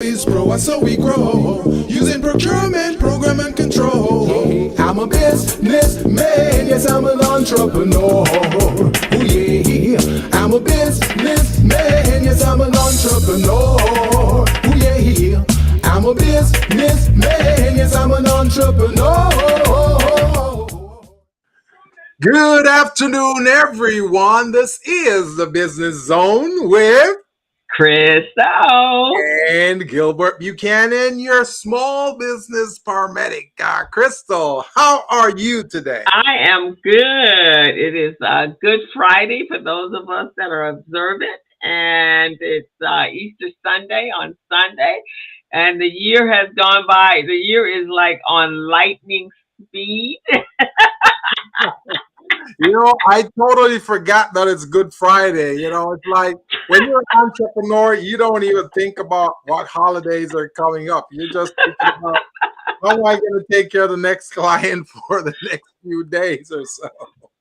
Is pro and so we grow using procurement, program and control. I'm a businessman, yes I'm an entrepreneur. Oh yeah, I'm a businessman, yes I'm an entrepreneur. Oh yeah, I'm a businessman, yes I'm an entrepreneur. Good afternoon, everyone. This is the Business Zone with Crystal. and Gilbert Buchanan, your small business paramedic. Crystal, how are you today? I am good. It is Good Friday for those of us that are observant, and it's Easter Sunday on Sunday, and the year has gone by. The year is like on lightning speed. I totally forgot that it's Good Friday. It's like when you're an entrepreneur, you don't even think about what holidays are coming up. You're just thinking about how am I going to take care of the next client for the next few days or so.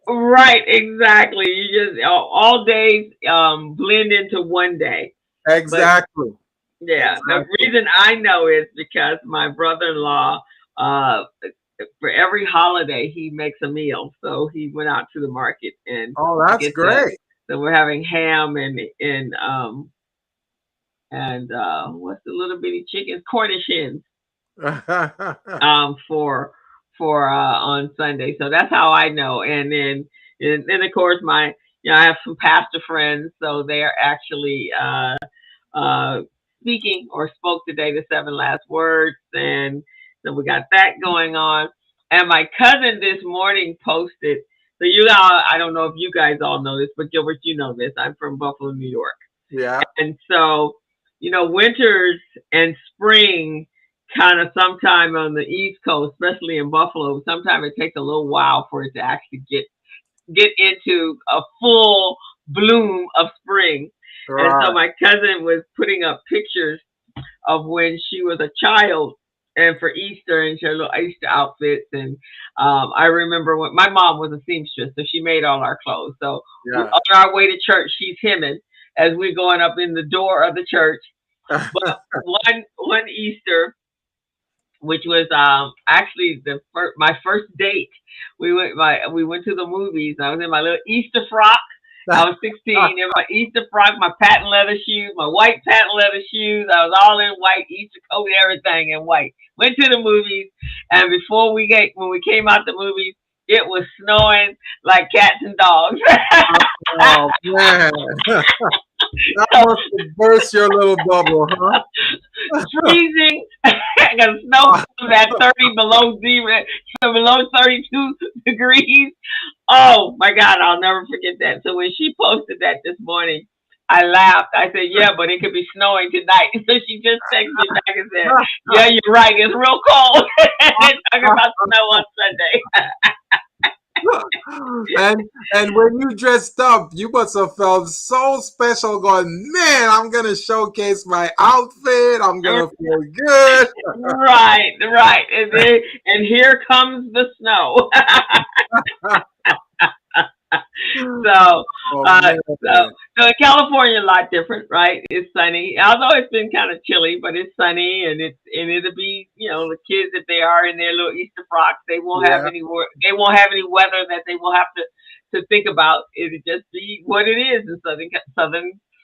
Right, exactly. You just all days blend into one day. But Exactly. yeah, the Exactly. reason I know is because my brother-in-law, uh, for every holiday, he makes a meal. So he went out to the market and Oh, to that's get the. great. So we're having ham and what's the little bitty chickens, Cornish hens, for on Sunday. So that's how I know. And then of course I have some pastor friends, so they're actually uh, speaking or spoke today the seven last words. And so we got that going on. And my cousin this morning posted. So I don't know if you guys all know this, but Gilbert, you know this. I'm from Buffalo, New York. Yeah. And so, winters and spring kind of sometime on the East Coast, especially in Buffalo, sometimes it takes a little while for it to actually get into a full bloom of spring. And so Right. my cousin was putting up pictures of when she was a child and for Easter and she had little Easter outfits. And I remember when my mom was a seamstress, so she made all our clothes. So Yeah. on our way to church, she's hemming as we're going up in the door of the church. But one Easter, which was actually my first date. We went to the movies. I was in my little Easter frock. I was 16 in my Easter frock, my patent leather shoes, my white patent leather shoes. I was all in white, Easter coat, everything in white. Went to the movies, and when we came out the movies, it was snowing like cats and dogs. Oh man, that So must have burst your little bubble, freezing. The snow huh? comes at 30 below zero, below 32 degrees. Oh my God, I'll never forget that. So when she posted that this morning, I laughed. I said, "Yeah, but it could be snowing tonight." So she just texted me back and said, "Yeah, you're right. It's real cold." Talking about snow on Sunday. and when you dressed up, you must have felt so special. Going, man, I'm gonna showcase my outfit. I'm gonna feel good. Right, right. And here comes the snow. So, Oh uh, man, so in California, a lot different, right? It's sunny, although it's been kind of chilly, but it's sunny, and it'll be, the kids if they are in their little Easter frocks, yeah. they won't have any weather that they will have to think about. It'll just be what it is in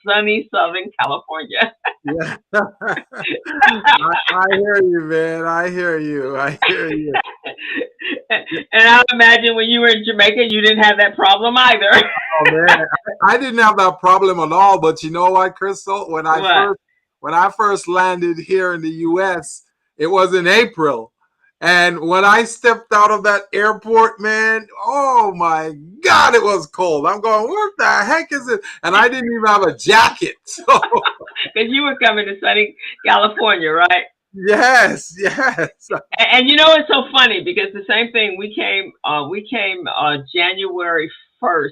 sunny Southern California. Yeah, I hear you, man. I hear you. I hear you. And I imagine when you were in Jamaica, you didn't have that problem either. Oh man, I didn't have that problem at all. But you know what, Crystal? What? When I first landed here in the U.S., it was in April, and when I stepped out of that airport, man, oh my God, it was cold. I'm going, what the heck is it? And I didn't even have a jacket. So Because you were coming to sunny California, right? yes, yes. And it's so funny because the same thing we came January 1st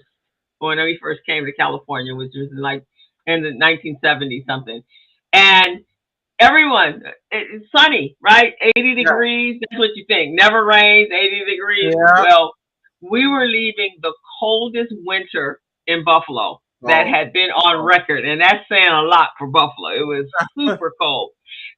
when we first came to California, which was like in the 1970s something, and everyone it's sunny, right? 80 Yeah, degrees. That's what you think. Never rains. 80 degrees. yeah. Well, we were leaving the coldest winter in Buffalo that Oh, had been on oh. record, and that's saying a lot for Buffalo. It was super cold.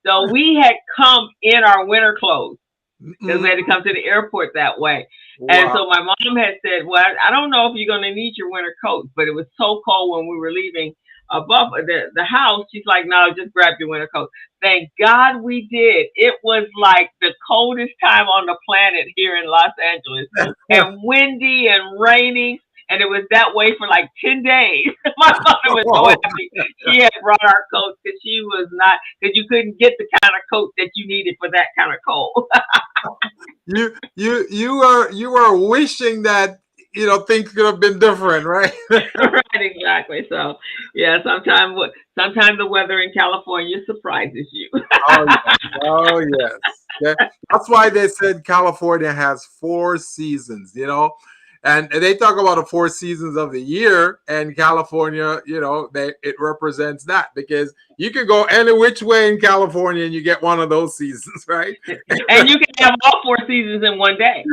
So we had come in our winter clothes because we Mm, had to come to the airport that way. And wow. so my mom had said, "Well, I don't know if you're going to need your winter coat," but it was so cold when we were leaving above the house. She's like, "No, just grab your winter coat." Thank God we did. It was like the coldest time on the planet here in Los Angeles, and windy and raining. And it was that way for like 10 days. My mother was so Oh, happy she had brought our coats because she was not, because you couldn't get the kind of coat that you needed for that kind of cold. you are wishing that things could have been different, right? Right, exactly. So, yeah, sometimes the weather in California surprises you. Oh yes, oh yes. That's why they said California has four seasons, and they talk about the four seasons of the year, and California, it represents that because you can go any which way in California and you get one of those seasons, right? And you can have all four seasons in one day.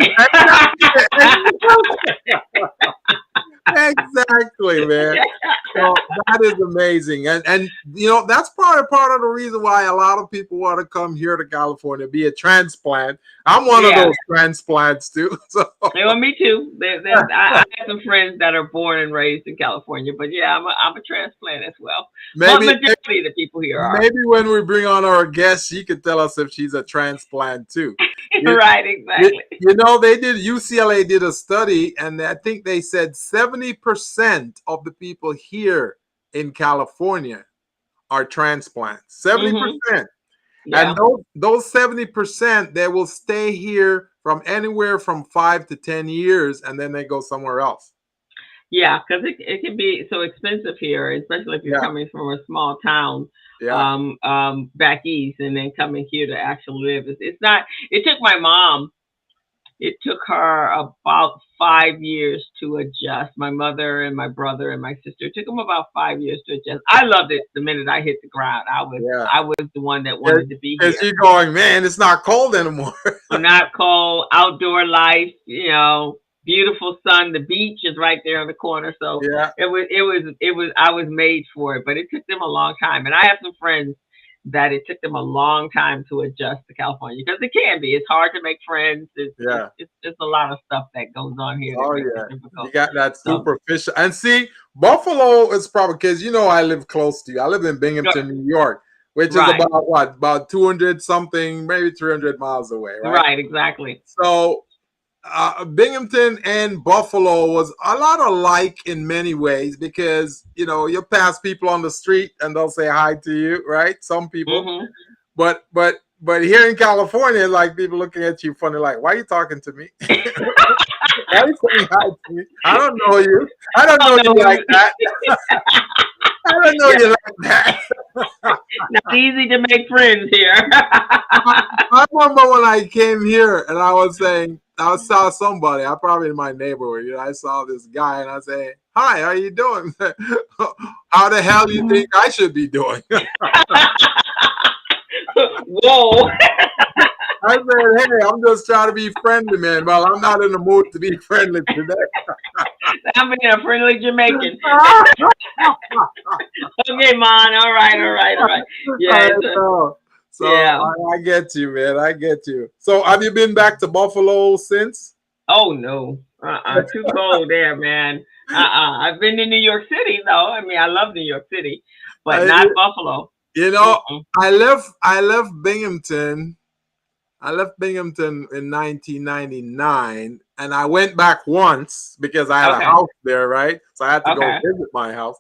Exactly, man. So that is amazing, and that's part of the reason why a lot of people want to come here to California, be a transplant. I'm one of Yeah. those transplants too. So Well, me too. I have some friends that are born and raised in California, but yeah, I'm a transplant as well. But maybe majority of the people here are. maybe when we bring on our guest, she could tell us if she's a transplant too. You, Right, you, exactly. they did UCLA did a study, and I think they said 70% of the people here in California are transplants. Mhm. 70%. And Yeah. those 70%, they will stay here from anywhere from 5 to 10 years, and then they go somewhere else. Yeah, because it can be so expensive here, especially if you're Yeah, coming from a small town yeah. back east and then coming here to actually live. It's not. It took my mom. It took her about 5 years to adjust. My mother and my brother and my sister. It took them about 5 years to adjust. I loved it the minute I hit the ground. Yeah. I was the one that wanted to be Because here. you're going, man, it's not cold anymore. Not cold, outdoor life, beautiful sun. The beach is right there on the corner. So Yeah. I was made for it, but it took them a long time. And I have some friends that it took them a long time to adjust to California because it can be. It's hard to make friends. Yeah. It's a lot of stuff that goes on here that Oh, makes yeah. it You difficult. got that So, superficial. And see, Buffalo is probably because I live close to you. I live in Binghamton, New York, which is right, about what? About 200 something, maybe 300 miles away, right? right, exactly. So Binghamton and Buffalo was a lot alike in many ways because you pass people on the street and they'll say hi to you, right? Some people, Hmm. but here in California, like people looking at you funny, like, why are you talking to me? Why are you saying hi to me? I don't know you. I don't Oh know you no, like that. I don't know yeah, you like that. not easy to make friends here. I remember when I came here and I saw somebody, I probably in my neighborhood, I saw this guy and I say, hi, how you doing? How the hell do you think I should be doing? Whoa. I said, hey, I'm just trying to be friendly, man. Well, I'm not in the mood to be friendly today. I'm being a friendly Jamaican. Okay, man. All right, all right, all right. Yeah, I know. So yeah. I get you, man. I get you. So have you been back to Buffalo since? Oh no. Too cold there, man. I've been to New York City though. I mean, I love New York City, but I, not Buffalo. you know, Mm-mm. I left Binghamton. I left Binghamton in 1999, and I went back once because I had a Okay. house there, right? So I had to go Okay. visit my house.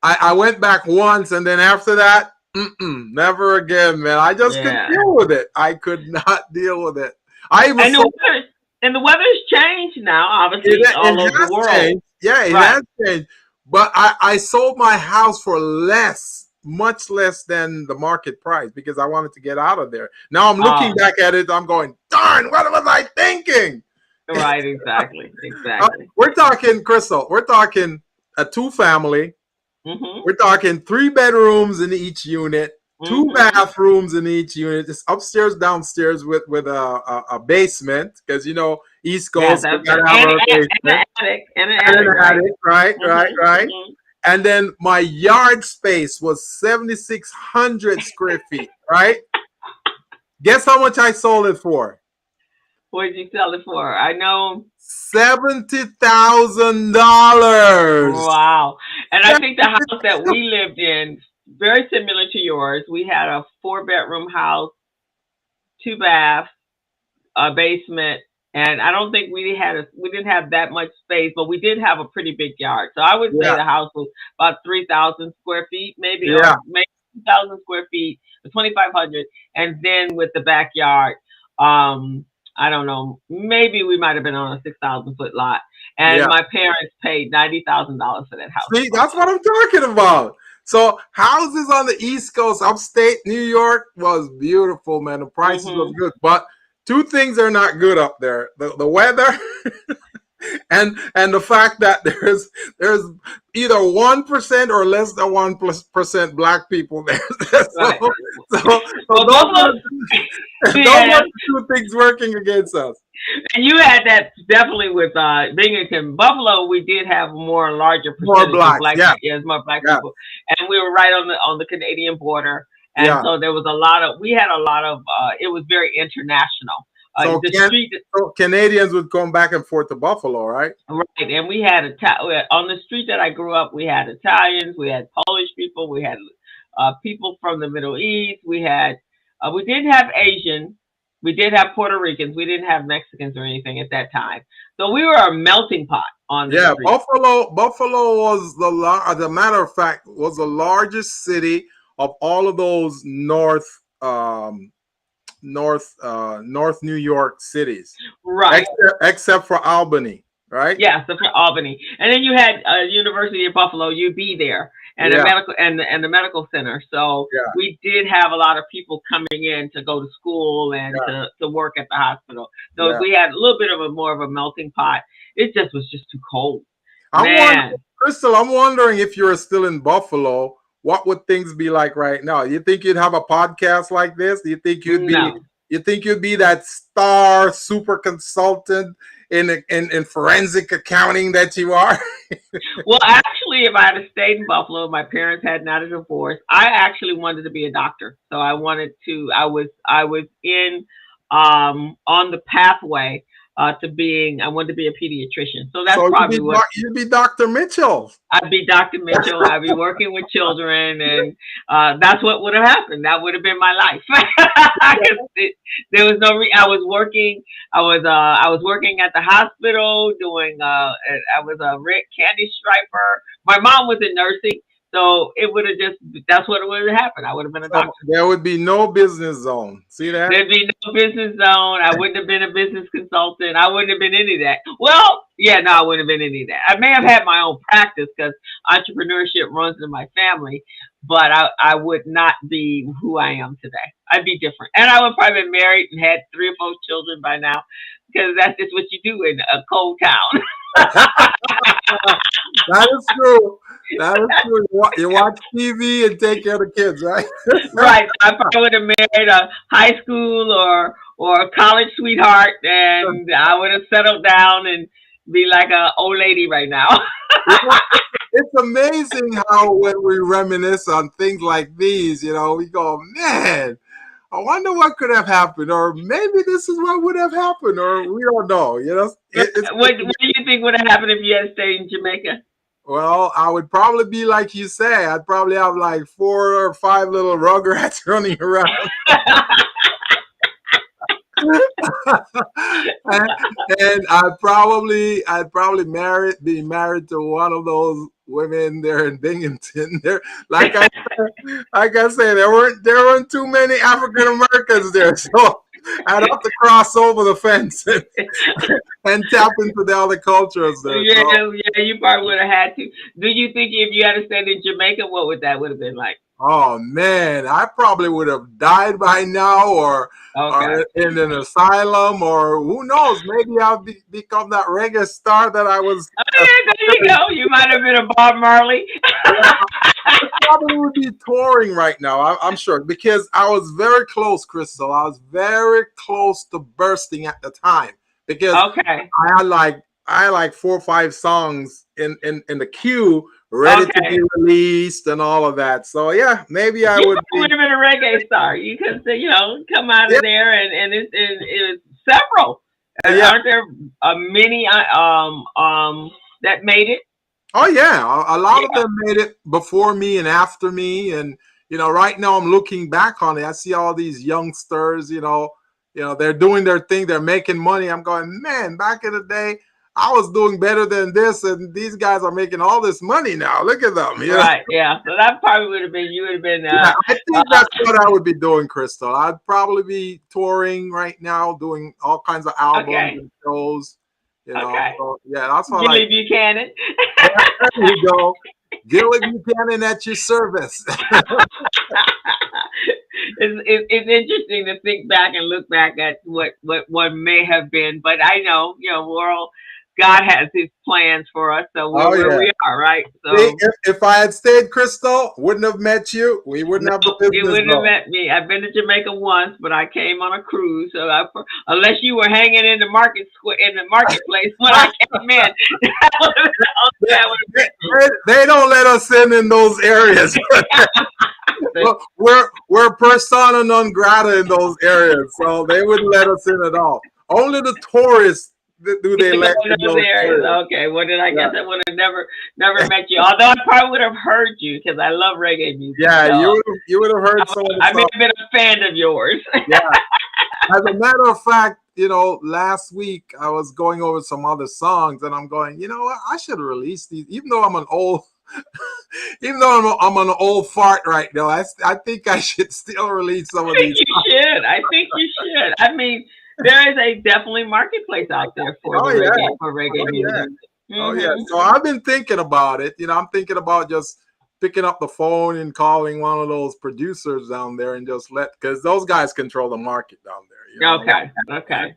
I went back once, and then after that, never again, man. I just couldn't Yeah. deal with it. I could not deal with it. I even And the sold weather and the weather's changed now, obviously, it all over the has world. changed. Yeah, it Right. has changed. But I sold my house for less, much less than the market price because I wanted to get out of there. Now I'm looking Oh, back at it, I'm going, darn, what was I thinking? right, exactly. Exactly. We're talking, Crystal, we're talking a two-family. Mhm. We're talking 3 bedrooms in each unit, two Mhm. bathrooms in each unit. It's upstairs, downstairs with a basement because East Yeah, Coast we that's gotta have and our and basement an attic and an and an attic, right? attic. Right, right, Mhm. right. Mhm. And then my yard space was 7,600 square feet, right? Guess how much I sold it for? What did you sell it for? I know. $70,000. Wow. And I think the house that we lived in, very similar to yours, we had a 4-bedroom house, 2 baths, a basement, and I don't think we didn't have that much space, but we did have a pretty big yard. So I would say Yeah, the house was about 3,000 square feet, maybe, yeah. or maybe 2,000 square feet, 2,500, and then with the backyard, I don't know, maybe we might have been on a 6,000 foot lot, and Yeah. my parents paid $90,000 for that house. See, that's what I'm talking about. So houses on the East Coast, upstate New York, was beautiful, man. The prices was good, but two things are not good up there: the weather and the fact that there's either 1% or less than 1% black people there. Right. So Well, those Buffalo, are yeah, the two things working against us. and you had that definitely with Binghamton. Buffalo, we did have more larger More percentage of blacks, black yeah, people. Yes, more black yeah, people, and we were right on the Canadian border, and yeah. so there was a lot of we had a lot of. It was very international. So The street, Canadians would come back and forth to Buffalo, right? right, and we had on the street that I grew up. We had Italians, we had Polish people, we had people from the Middle East. We didn't have Asian. We did have Puerto Ricans. We didn't have Mexicans or anything at that time. So we were a melting pot on the Yeah, street. Buffalo was as a matter of fact, was the largest city of all of those North New York cities, Right. except for Albany, right? Yeah, so for Albany. And then you had University of Buffalo, UB there, and Yeah, the medical center. So yeah, we did have a lot of people coming in to go to school and yeah, to work at the hospital. So yeah. we had a little bit of a more of a melting pot. It just was just too cold. I'm wondering, Man. Crystal. I'm wondering if you're still in Buffalo, what would things be like right now? You think you'd have a podcast like this? Do you think you'd be? No. You think you'd be that star super consultant in forensic accounting that you are? Well, actually, if I had stayed in Buffalo, my parents had not a divorce. I actually wanted to be a doctor, so I wanted to. I was in on the pathway to being. I wanted to be a pediatrician, so that's So probably what you'd be Dr. Mitchell. I'd be. Dr. Mitchell. I'd be working with children, and that's what would have happened. That would have been my life. There was no. I was working. I was working at the hospital doing. I was a red candy striper. My mom was in nursing, so it would have just. That's what would have happened. I would have been a So doctor. there would be no business zone. See that? There'd be no business zone. I wouldn't have been a business consultant. I wouldn't have been any of that. Well, yeah, no, I wouldn't have been any of that. I may have had my own practice because entrepreneurship runs in my family, but I would not be who I am today. I'd be different. And I would probably been married and had 3 or 4 children by now because that's just what you do in a cold town. That is true. That is true. You watch TV and take care of the kids, right? Right. I probably would have married a high school or a college sweetheart, and I would have settled down and be like a old lady right now. It's amazing how when we reminisce on things like these, we go, man, I wonder what could have happened, or maybe this is what would have happened, or we don't know. What do you think would have happened if you had stayed in Jamaica? Well, I would probably be like you say. I'd probably have like 4 or 5 little rugrats running around. and I'd probably be married to one of those women there in Binghamton. There, like I say, there weren't too many African Americans there, so I'd have to cross over the fence and tap into the other cultures there. Yeah, So, yeah, you probably would have had to. Do you think if you had stayed in Jamaica, what would that would have been like? oh man, I probably would have died by now, Okay. or in an asylum, or who knows? Maybe I'll become that reggae star that I was. Oh, yeah, there you go. You might have been a Bob Marley. I probably would be touring right now. I'm sure because I was very close, Crystal. I was very close to bursting at the time because Okay. I had like 4 or 5 songs in the queue ready to be Okay. released and all of that. So yeah, maybe I You would could be. have been a reggae star. You could say, come out Yeah, of there, and it was several. yeah. Aren't there many that made it? Oh yeah, a lot of Yeah. them made it before me and after me, and right now I'm looking back on it. I see all these youngsters, they're doing their thing, they're making money. I'm going, man, back in the day, I was doing better than this, and these guys are making all this money now. Look at them, Right. Yeah. So that probably would have been you would have been Yeah, I uh think that's what I would be doing, Crystal. I'd probably be touring right now, doing all kinds of albums okay. and shows. Okay. So yeah, that's what I. Gilly Buchanan. Yeah, there you go. Gilbert Buchanan at your service. It's interesting to think back and look back at what one may have been, but I know world God has His plans for us, so we're Oh where yeah. we are, right? See, So if I had stayed, Crystal, wouldn't have met you. We wouldn't have the no, you business wouldn't have zone. met me. I've been to Jamaica once, but I came on a cruise. So unless you were hanging in the marketplace when I came in, They, that would have they don't let us in those areas. been We're persona non grata in those areas, so they wouldn't let us in at all. Only the tourists do they to go let to in those those areas. areas. Okay, well then I Yeah, guess I would have never met you. Although I probably would have heard you because I love reggae music. yeah, So you would have heard some of the I may stuff. have been a fan of yours. Yeah, as a matter of fact, last week I was going over some other songs, and I'm going, you know what? I should release these, even though I'm an old, even though I'm an old fart right now. I think I should still release some of think these. you should. I think you should. I mean, there is a definitely marketplace out there for Oh the yeah, reggae oh yeah, music. oh yeah. Hmm. So I've been thinking about it. I'm thinking about just picking up the phone and calling one of those producers down there and just because those guys control the market down there. Okay. Okay.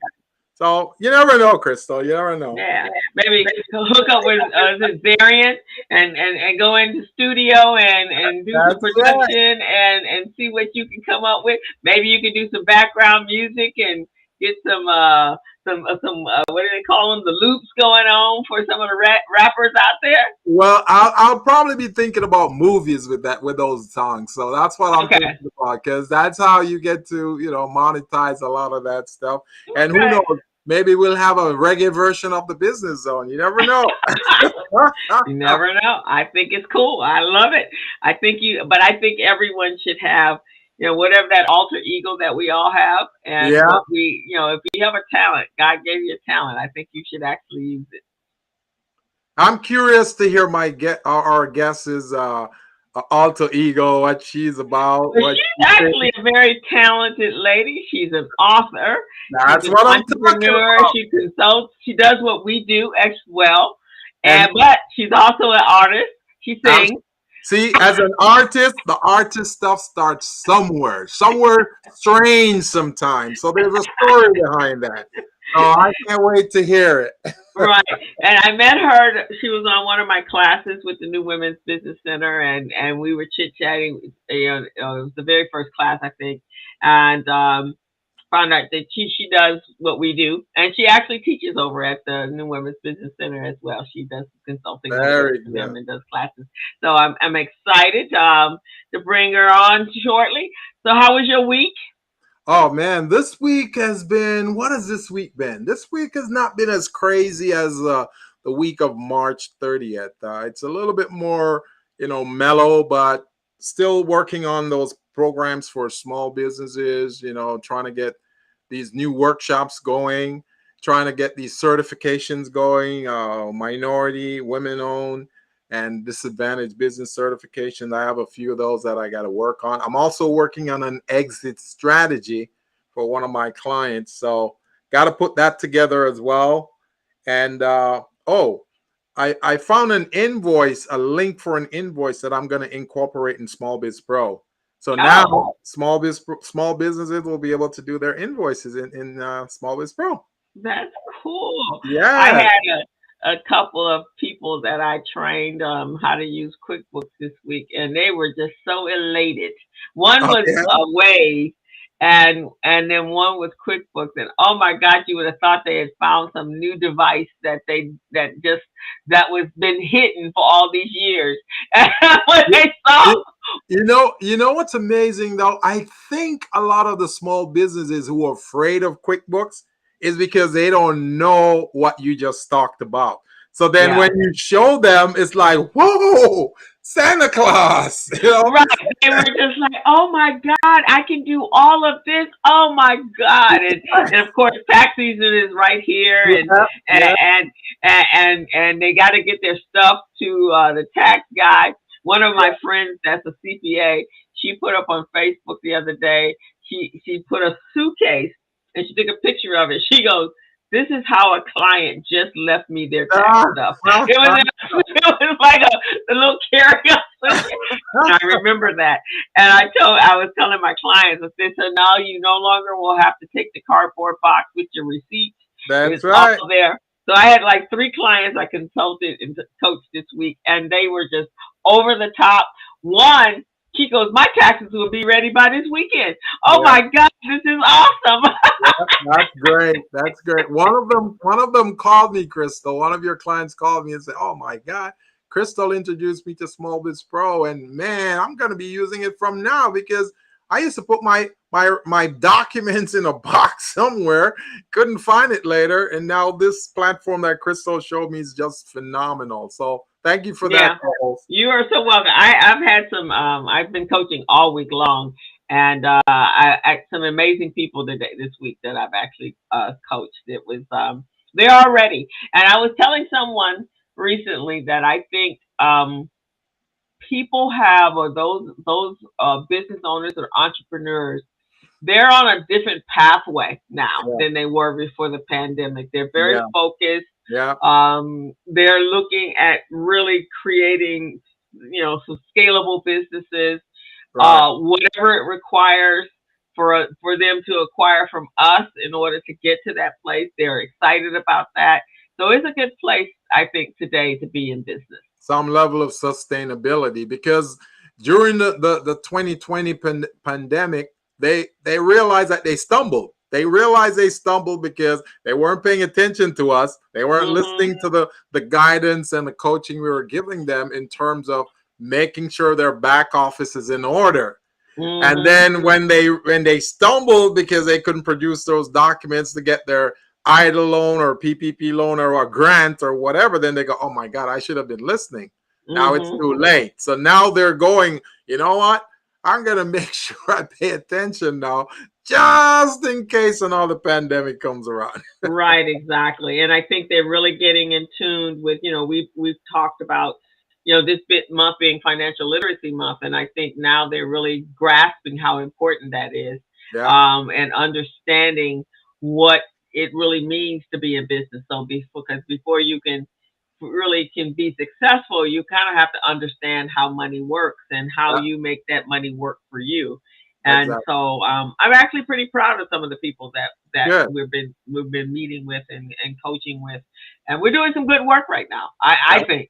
So you never know, Crystal. You never know. Yeah. Maybe hook up with Zarian and go into studio and do some That's right. production and see what you can come up with. Maybe you can do some background music and get some what do they call them, the loops going on for some of the rappers out there. Well, I'll probably be thinking about movies with those songs. So that's what I'm thinking Okay. about because that's how you get to monetize a lot of that stuff. And who Okay. knows? Maybe we'll have a reggae version of the Business Zone. You never know. You never know. I think it's cool. I love it. But I think everyone should have, whatever that alter ego that we all have, and Yeah, if you have a talent, God gave you a talent. I think you should actually use it. I'm curious to hear our guess's alter ego, what she's about, But what she's she actually thinks. a very talented lady. She's an author. She's That's an what I'm talking entrepreneur. about. She consults. She does what we do as well. And But she's also an artist. She I'm sings. See, as an artist, the artist stuff starts somewhere strange sometimes. So there's a story behind that. So I can't wait to hear it. Right. And I met her. She was on one of my classes with the New Women's Business Center, and we were chit chatting. It was the very first class, I think, and found out that she does what we do, and she actually teaches over at the New Women's Business Center as well. She does consulting over Very for good. them and does classes. So I'm excited to bring her on shortly. So how was your week? Oh man, this week has been. What has this week been? This week has not been as crazy as the week of March 30th. It's a little bit more, mellow, but still working on those programs for small businesses. Trying to get these new workshops going, trying to get these certifications going. Minority, women-owned, and disadvantaged business certifications. I have a few of those that I got to work on. I'm also working on an exit strategy for one of my clients. So got to put that together as well. And I found an invoice, a link for an invoice that I'm going to incorporate in Small Biz Pro. So now Oh, small businesses will be able to do their invoices in Small Biz Pro. that's cool. I Yeah. had a couple of people that I trained how to use QuickBooks this week, and they were just so elated. One Oh, was yeah. Wave, and then one was QuickBooks, and oh my God, you would have thought they had found some new device that was been hidden for all these years. And when they saw, You, you know what's amazing though? I think a lot of the small businesses who are afraid of QuickBooks is because they don't know what you just talked about. So then yeah, when you show them, it's like, whoa, Santa Claus, you know? right, they were just like, oh my God, I can do all of this. Oh my God, and of course, tax season is right here, and Yeah, yeah, and and they got to get their stuff to the tax guy. One of my friends that's a CPA, she put up on Facebook the other day. She put a suitcase and she took a picture of it. She goes, "This is how a client just left me their tax yeah. stuff." It was it was like a little carry-on suitcase. I remember that, and I was telling my clients, I said, "So now you no longer will have to take the cardboard box with your receipts. That's It's all right. there." So I had like three clients I consulted and coached this week, and they were just over the top. One, she goes, "My taxes will be ready by this weekend." Oh Yeah. my God, this is awesome! Yeah, that's great. That's great. One of them called me, Crystal. One of your clients called me and said, "Oh my God, Crystal introduced me to Small Biz Pro, and man, I'm going to be using it from now because I used to put my documents in a box somewhere, couldn't find it later, and now this platform that Crystal showed me is just phenomenal. So thank you for that, Yeah. co-host. You are so welcome. I've had some. I've been coaching all week long, and I some amazing people today this week that I've actually coached. It was they're all ready, and I was telling someone recently that I think people have, or those business owners or entrepreneurs, they're on a different pathway now Yeah, than they were before the pandemic. They're very yeah, focused. yeah. They're looking at really creating, some scalable businesses, Right. whatever it requires for them to acquire from us in order to get to that place. They're excited about that. So it's a good place, I think, today to be in business. Some level of sustainability because during the 2020 pandemic they realized that they stumbled. They realized they stumbled because they weren't paying attention to us. They weren't Hmm. listening to the guidance and the coaching we were giving them in terms of making sure their back office is in order. And Hmm. then when they stumbled because they couldn't produce those documents to get their IDA loan or PPP loan or a grant or whatever, then they go, "Oh my God, I should have been listening. Now it's Hmm. too late." So now they're going, "You know what? I'm gonna make sure I pay attention now, just in case another pandemic comes around." Right, exactly. And I think they're really getting in tune with, we've talked about, this bit month being financial literacy month, and I think now they're really grasping how important that is, Yeah, and understanding what it really means to be in business. So, because before you can be successful, you kind of have to understand how money works and how yeah, you make that money work for you. And exactly. so I'm actually pretty proud of some of the people that Good. we've been meeting with and coaching with, and we're doing some good work right now. I think.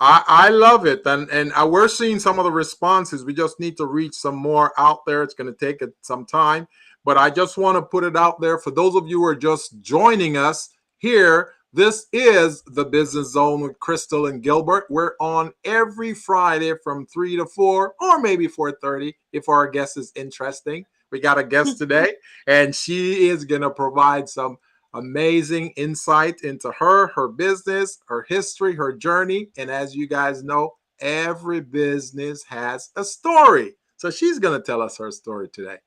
I love it, and we're seeing some of the responses. We just need to reach some more out there. It's going to take some time, but I just want to put it out there for those of you who are just joining us here. This is the Business Zone with Crystal and Gilbert. We're on every Friday from 3 to 4, or maybe 4:30 if our guest is interesting. We got a guest today, and she is going to provide some amazing insight into her business, her history, her journey. And as you guys know, every business has a story. So she's going to tell us her story today.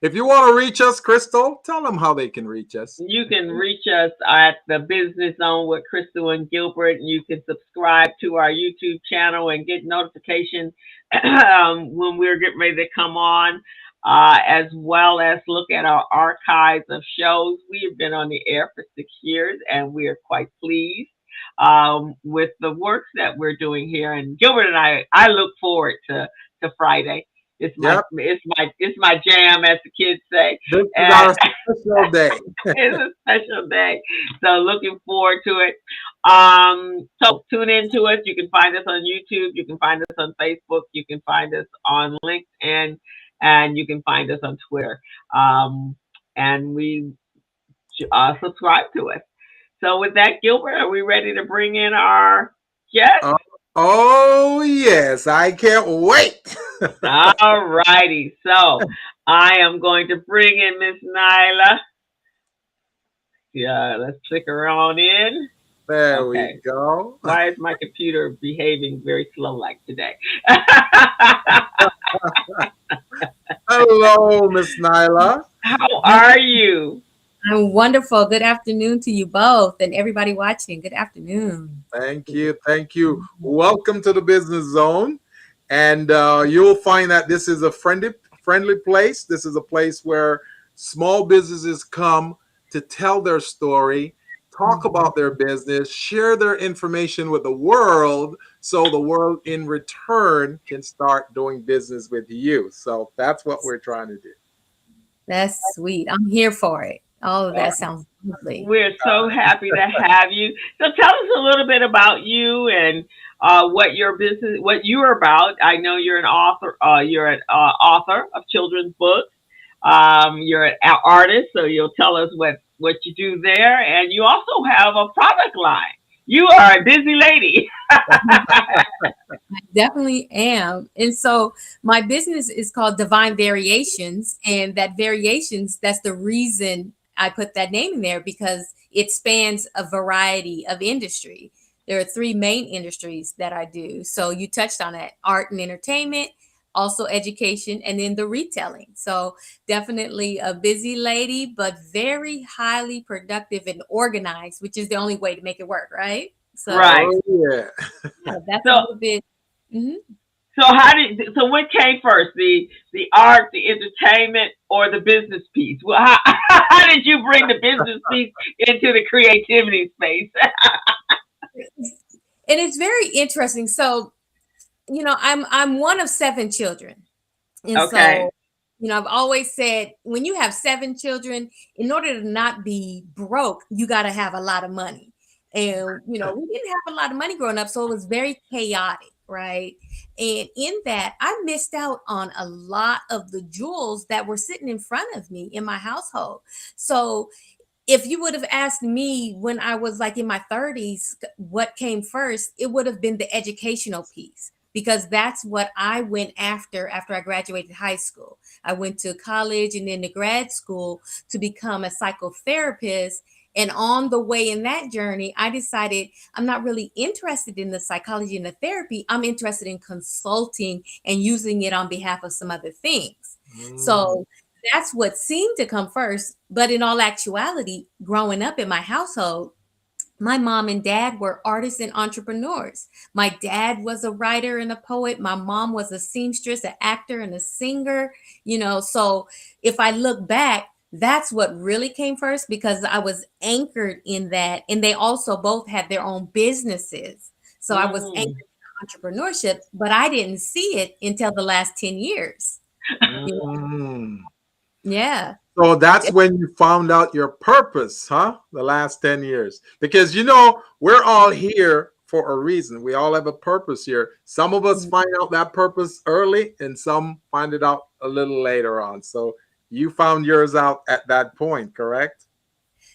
If you want to reach us, Crystal, tell them how they can reach us. You can reach us at the Business Zone with Crystal and Gilbert. You can subscribe to our YouTube channel and get notifications when we're getting ready to come on, as well as look at our archives of shows. We have been on the air for 6 years, and we are quite pleased with the work that we're doing here. And Gilbert and I look forward to Friday. It's my Yep. it's my jam, as the kids say. This is And our special day. it's a special day. So looking forward to it. So tune into us. You can find us on YouTube. You can find us on Facebook. You can find us on LinkedIn. and you can find us on Twitter. And we subscribe to us. So with that, Gilbert, are we ready to bring in our guest? Oh, oh yes, I can't wait. All righty. So I am going to bring in Miss Nailah. Yeah, let's click her on in. There we Okay. go. Why is my computer behaving very slow like today? Hello, Miss Nyla. How are you? I'm wonderful. Good afternoon to you both and everybody watching. Good afternoon. Thank you. Thank you. Welcome to the Business Zone. And you'll find that this is a friendly place. This is a place where small businesses come to tell their story, talk about their business, share their information with the world so the world in return can start doing business with you. So that's what we're trying to do. That's sweet. I'm here for it. All of that sounds lovely. We're so happy to have you. So tell us a little bit about you and what your business, what you're about. I know you're an author. You're an author of children's books. You're an artist, so you'll tell us what you do there, and you also have a product line. You are a busy lady. I definitely am. And so my business is called Divine Variations. And that variations, that's the reason I put that name in there because it spans a variety of industry. There are three main industries that I do. So you touched on it: art and entertainment, also education, and then the retailing. So definitely a busy lady, but very highly productive and organized, which is the only way to make it work, right? So Right. Oh, yeah. yeah, that's a So little bit. Mhm. so what came first, the art, the entertainment, or the business piece? Well, how did you bring the business piece into the creativity space? And it's very interesting. So, I'm one of seven children. And Okay. so, I've always said when you have seven children, in order to not be broke, you got to have a lot of money. And, we didn't have a lot of money growing up. So it was very chaotic, right? And in that, I missed out on a lot of the jewels that were sitting in front of me in my household. So if you would have asked me when I was like in my 30s, what came first, it would have been the educational piece because that's what I went after I graduated high school. I went to college and then to grad school to become a psychotherapist. And on the way in that journey, I decided I'm not really interested in the psychology and the therapy. I'm interested in consulting and using it on behalf of some other things. Mm. So that's what seemed to come first. But in all actuality, growing up in my household, my mom and dad were artists and entrepreneurs. My dad was a writer and a poet. My mom was a seamstress, an actor, and a singer. So if I look back, that's what really came first because I was anchored in that. And they also both had their own businesses. So I was anchored Mm. in entrepreneurship, but I didn't see it until the last 10 years. You know? Mm. Yeah. So that's when you found out your purpose, huh? The last 10 years. Because we're all here for a reason. We all have a purpose here. Some of us find out that purpose early and some find it out a little later on. So you found yours out at that point, correct?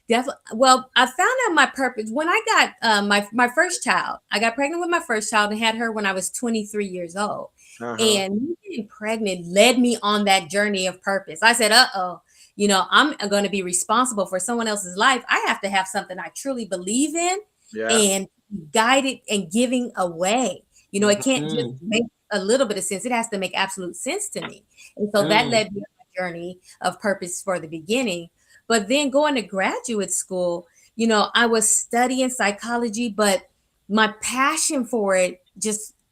Definitely. Well, I found out my purpose when I got my first child. I got pregnant with my first child and had her when I was 23 years old. Uh-huh. And me getting pregnant led me on that journey of purpose. I said, "Uh-oh, I'm going to be responsible for someone else's life. I have to have something I truly believe in Yeah. and guide it and giving away. It can't just Mm. make a little bit of sense. It has to make absolute sense to me." And so that Mm. led me on my journey of purpose for the beginning. But then going to graduate school, I was studying psychology, but my passion for it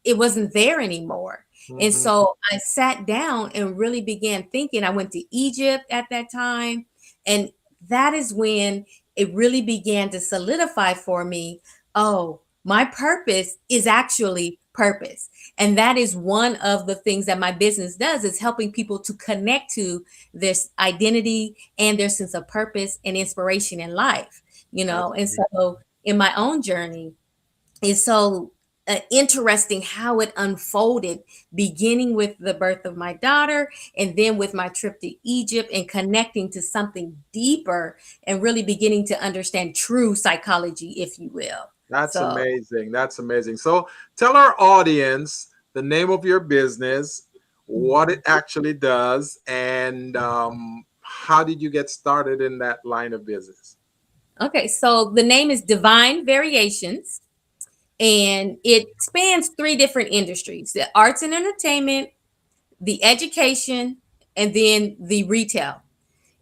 it wasn't there anymore. And Mhm. so I sat down and really began thinking. I went to Egypt at that time. And that is when it really began to solidify for me. Oh, my purpose is actually purpose. And that is one of the things that my business does is helping people to connect to this identity and their sense of purpose and inspiration in life. That's And so in my own journey, and so interesting how it unfolded, beginning with the birth of my daughter and then with my trip to Egypt and connecting to something deeper and really beginning to understand true psychology, if you will. That's So, amazing. That's amazing. So tell our audience the name of your business, what it actually does, and how did you get started in that line of business? okay, so the name is Divine Variations, and it spans three different industries: the arts and entertainment, the education, and then the retail.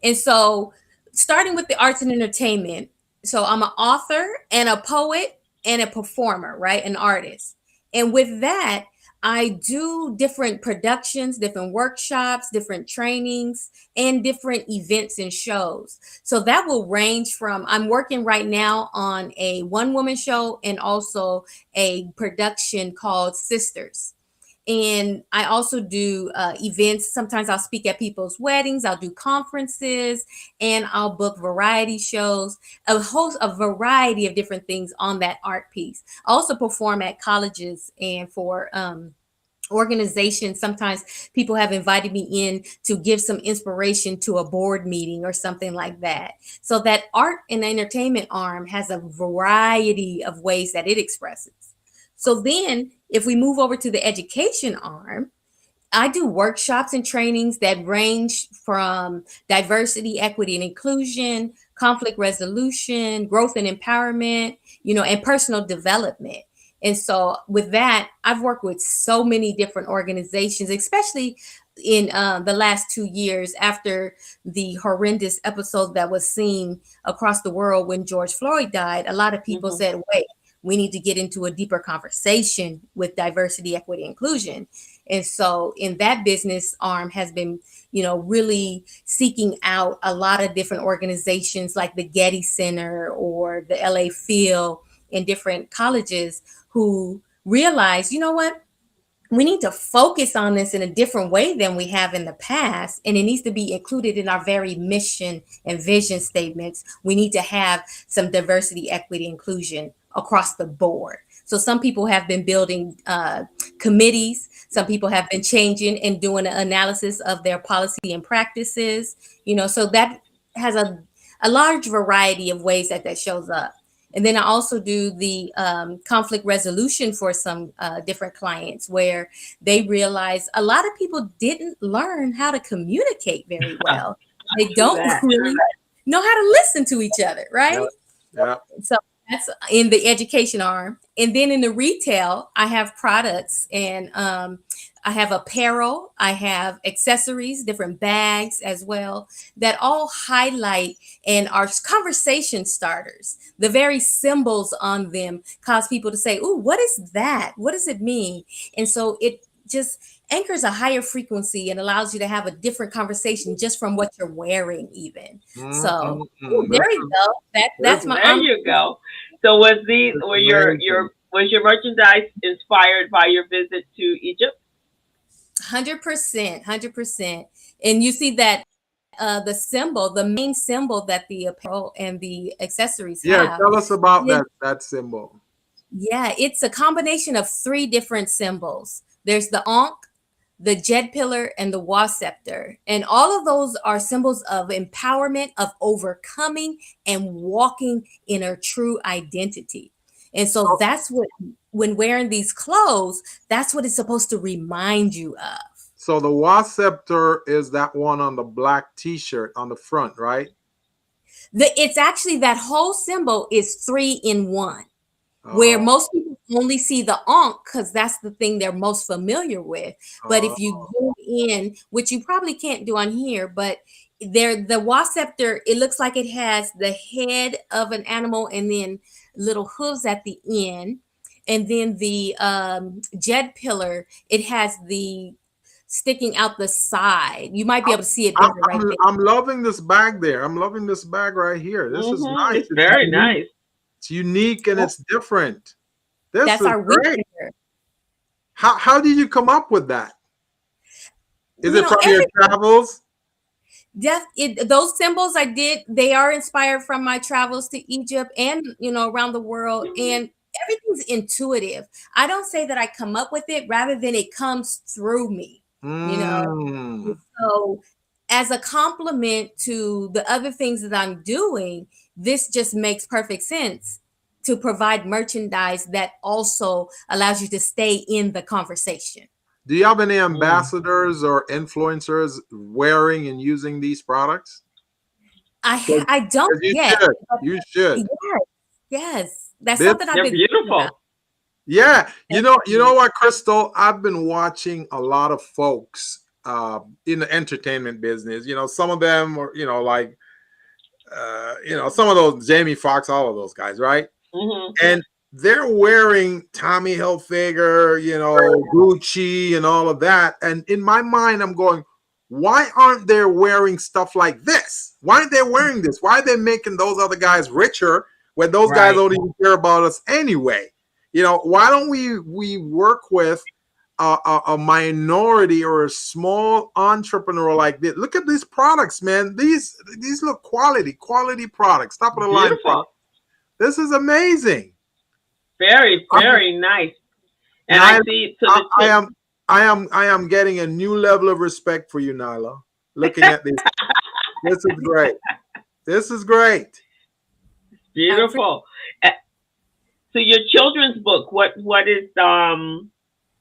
And so, starting with the arts and entertainment, so I'm an author and a poet and a performer, right? An artist. And with that, I do different productions, different workshops, different trainings, and different events and shows. So that will range from, I'm working right now on a one woman show and also a production called Sisters. And I also do events. Sometimes I'll speak at people's weddings, I'll do conferences, and I'll book variety shows, a variety of different things on that art piece. I also perform at colleges and for organizations. Sometimes people have invited me in to give some inspiration to a board meeting or something like that. So that art and entertainment arm has a variety of ways that it expresses. So then, if we move over to the education arm, I do workshops and trainings that range from diversity, equity, and inclusion, conflict resolution, growth and empowerment, and personal development. And so, with that, I've worked with so many different organizations, especially in the last 2 years after the horrendous episode that was seen across the world when George Floyd died. A lot of people said, wait, we need to get into a deeper conversation with diversity, equity, inclusion. And so in that business arm has been, really seeking out a lot of different organizations like the Getty Center or the LA Phil in different colleges who realize, you know what? We need to focus on this in a different way than we have in the past. And it needs to be included in our very mission and vision statements. We need to have some diversity, equity, inclusion across the board. So some people have been building committees. Some people have been changing and doing an analysis of their policy and practices. So that has a large variety of ways that shows up. And then I also do the conflict resolution for some different clients where they realize a lot of people didn't learn how to communicate very well. They don't really know how to listen to each other, right? Yeah. So that's in the education arm. And then in the retail, I have products and I have apparel, I have accessories, different bags as well, that all highlight and are conversation starters. The very symbols on them cause people to say, "Ooh, what is that? What does it mean?" And so it just anchors a higher frequency and allows you to have a different conversation just from what you're wearing even. So there you go. That's my there you go. So was your merchandise inspired by your visit to Egypt? 100%. And you see that the main symbol that the apparel and the accessories have. Tell us about that symbol. Yeah, it's a combination of three different symbols. There's the Ankh, the Jed pillar, and the Wa scepter. And all of those are symbols of empowerment, of overcoming and walking in our true identity. And so that's what, when wearing these clothes, that's what it's supposed to remind you of. So the Wa scepter is that one on the black t-shirt on the front, right? It's actually, that whole symbol is 3 in 1. Where most people only see the Ankh because that's the thing they're most familiar with. But if you go in, which you probably can't do on here, but the Wa scepter, it looks like it has the head of an animal and then little hooves at the end. And then the Jed pillar, it has the sticking out the side. You might be able to see it better right there. I'm loving this bag there. I'm loving this bag right here. This is nice. It's very nice. It's unique and it's different. That's our great. How did you come up with that? Is it from your travels? Those symbols they are inspired from my travels to Egypt and around the world. And everything's intuitive. I don't say that I come up with it, rather than it comes through me, you know. Mm. So as a compliment to the other things that I'm doing, this just makes perfect sense to provide merchandise that also allows you to stay in the conversation. Do you have any Mm. ambassadors or influencers wearing and using these products? I don't You yet. should. You should. Yes, yes. That's This, something I've They're been thinking about. beautiful. yeah. You know what, Crystal? I've been watching a lot of folks in the entertainment business. Some of them are, like, some of those Jamie Foxx, all of those guys, right? Hmm. And they're wearing Tommy Hilfiger, Gucci and all of that. And in my mind, I'm going, why aren't they wearing stuff like this? Why aren't they wearing this? Why are they making those other guys richer when those guys Right. don't even care about us anyway? Why don't we work with a minority or a small entrepreneur like this? Look at these products, man. These look quality products, top of the line Beautiful. products. This is amazing. Very, very nice. And I see so the I am getting a new level of respect for you, Nailah. Looking at this, this is great. This is great. beautiful. So your children's book, what is the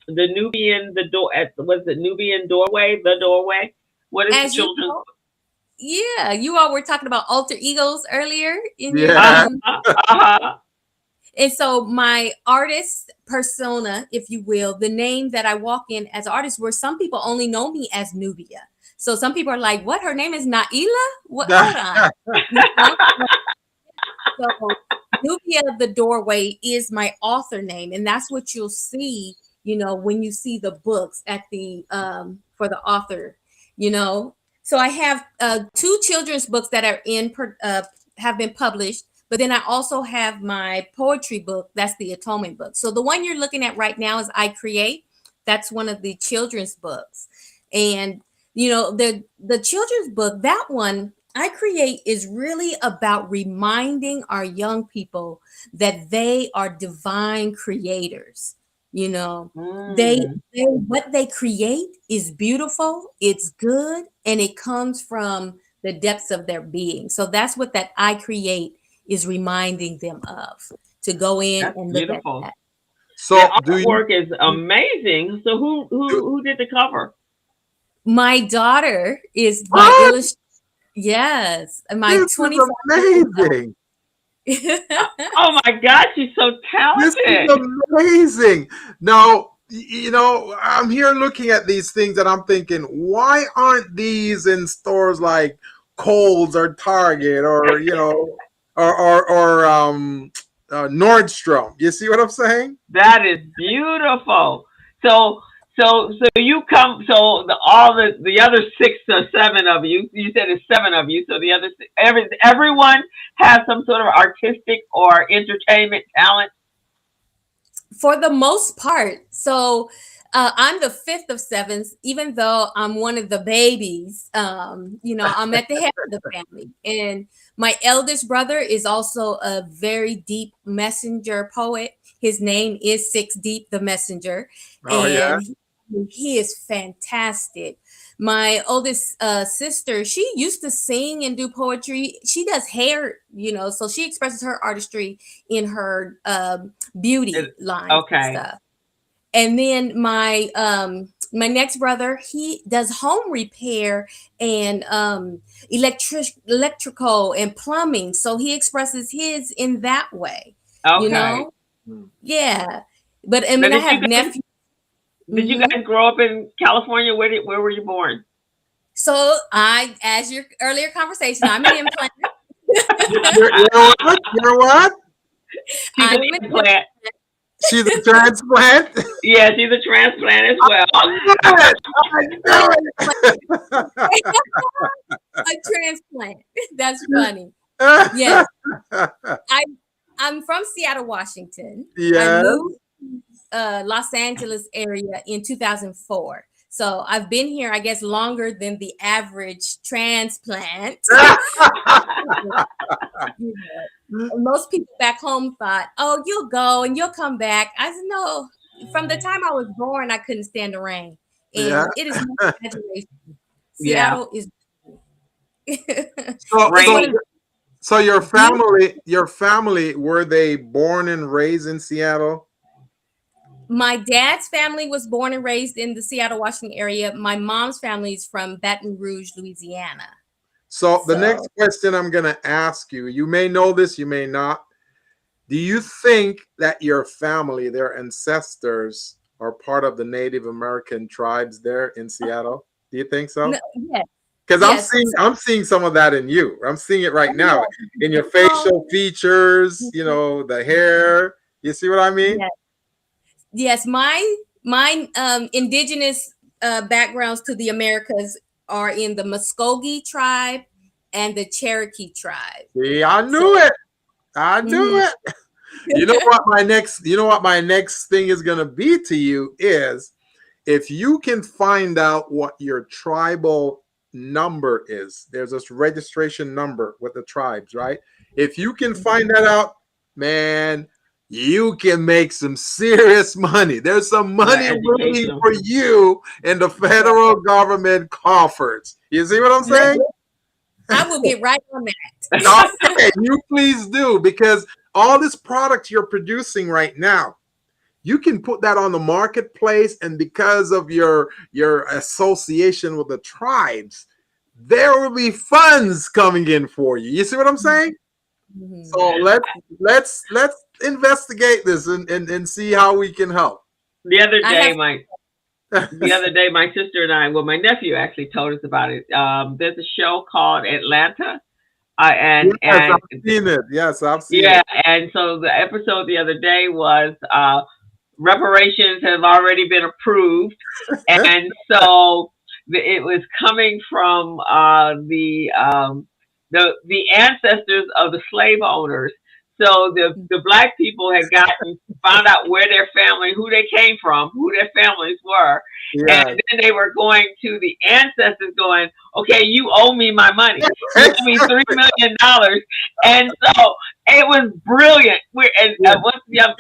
Nubian was it Nubian doorway, the doorway? What is As the you children's know, yeah, you all were talking about alter egos earlier in your Yeah. and so my artist persona, if you will, the name that I walk in as an artist, where some people only know me as Nubia. So some people are like, "What? Her name is Nailah? What? Hold on." You know? So Nubia the Doorway is my author name, and that's what you'll see, when you see the books at the for the author, So I have two children's books that are have been published, but then I also have my poetry book. That's the Atonement book. So the one you're looking at right now is I Create. That's one of the children's books, and the children's book, that one I Create, is really about reminding our young people that they are divine creators. They what they create is beautiful, it's good, and it comes from the depths of their being. So that's what that I Create is reminding them of, to go in That's and look at beautiful. that. So The do you artwork is amazing. So who did the cover? My daughter is my What? illustrator. Yes, my This is 25. amazing. Oh my God, she's so This talented. is amazing. Now, I'm here looking at these things and I'm thinking, why aren't these in stores like Kohl's or Target or Nordstrom? You see what I'm saying? That is beautiful. So you come. So the other 6 or 7 of you. You said it's 7 of you. So the other everyone has some sort of artistic or entertainment talent. For the most part. So I'm the 5th of 7s, even though I'm one of the babies. I'm at the head of the family. And my eldest brother is also a very deep messenger poet. His name is Six Deep the Messenger. Oh yeah. And he is fantastic. My oldest sister, she used to sing and do poetry. She does hair, so she expresses her artistry in her beauty lines and Okay. stuff. And then my next brother, he does home repair and electrical and plumbing. So he expresses his in that way. Okay. Yeah. But I Now, mean, I have nephews. Did you guys grow up in California? Where were you born? So as your earlier conversation, I'm an implant. You're what? She's an implant. She's a transplant. Yeah, she's a transplant as well. A transplant. That's funny. Yes. I'm from Seattle, Washington. Yeah. I moved to Los Angeles area in 2004. So I've been here, I guess, longer than the average transplant. most people back home thought, oh, you'll go and you'll come back. I said, no, from the time I was born, I couldn't stand the rain. Yeah. And it is no exaggeration. Yeah. Seattle is So, Rain. so your family, were they born and raised in Seattle? my dad's family was born and raised in the Seattle, Washington area. My mom's family is from Baton Rouge, Louisiana. So the next question I'm going to ask you, you may know this, you may not. Do you think that your family, their ancestors, are part of the Native American tribes there in Seattle? Do you think so? No, yes. Because Yes. I'm seeing some of that in you. I'm seeing it right now in your Oh. facial features, you know, the hair. You see what I mean? Yes. Yes, my indigenous backgrounds to the Americas are in the Muskogee tribe and the Cherokee tribe. See, I knew it. I knew it. You know what my next thing is going to be to you is if you can find out what your tribal number is. There's this registration number with the tribes, right? If you can find that out, man, you can make some serious money. There's some money waiting for you in the federal government coffers. You see what I'm saying? I will get right on that. Okay, you please do, because all this product you're producing right now, you can put that on the marketplace, and because of your association with the tribes, there will be funds coming in for you. You see what I'm saying? Mm-hmm. So let's investigate this and see how we can help. The other day, my sister and I, well, my nephew actually told us about it. There's a show called Atlanta. I've seen it. Yes, I've seen it. Yeah, and so the episode the other day was reparations have already been approved, and so it was coming from the ancestors of the slave owners. So the black people had found out where their family, who they came from, who their families were. Yeah. And then they were going to the ancestors going, okay, you owe me my money. You owe me $3 million. And so it was brilliant. What's the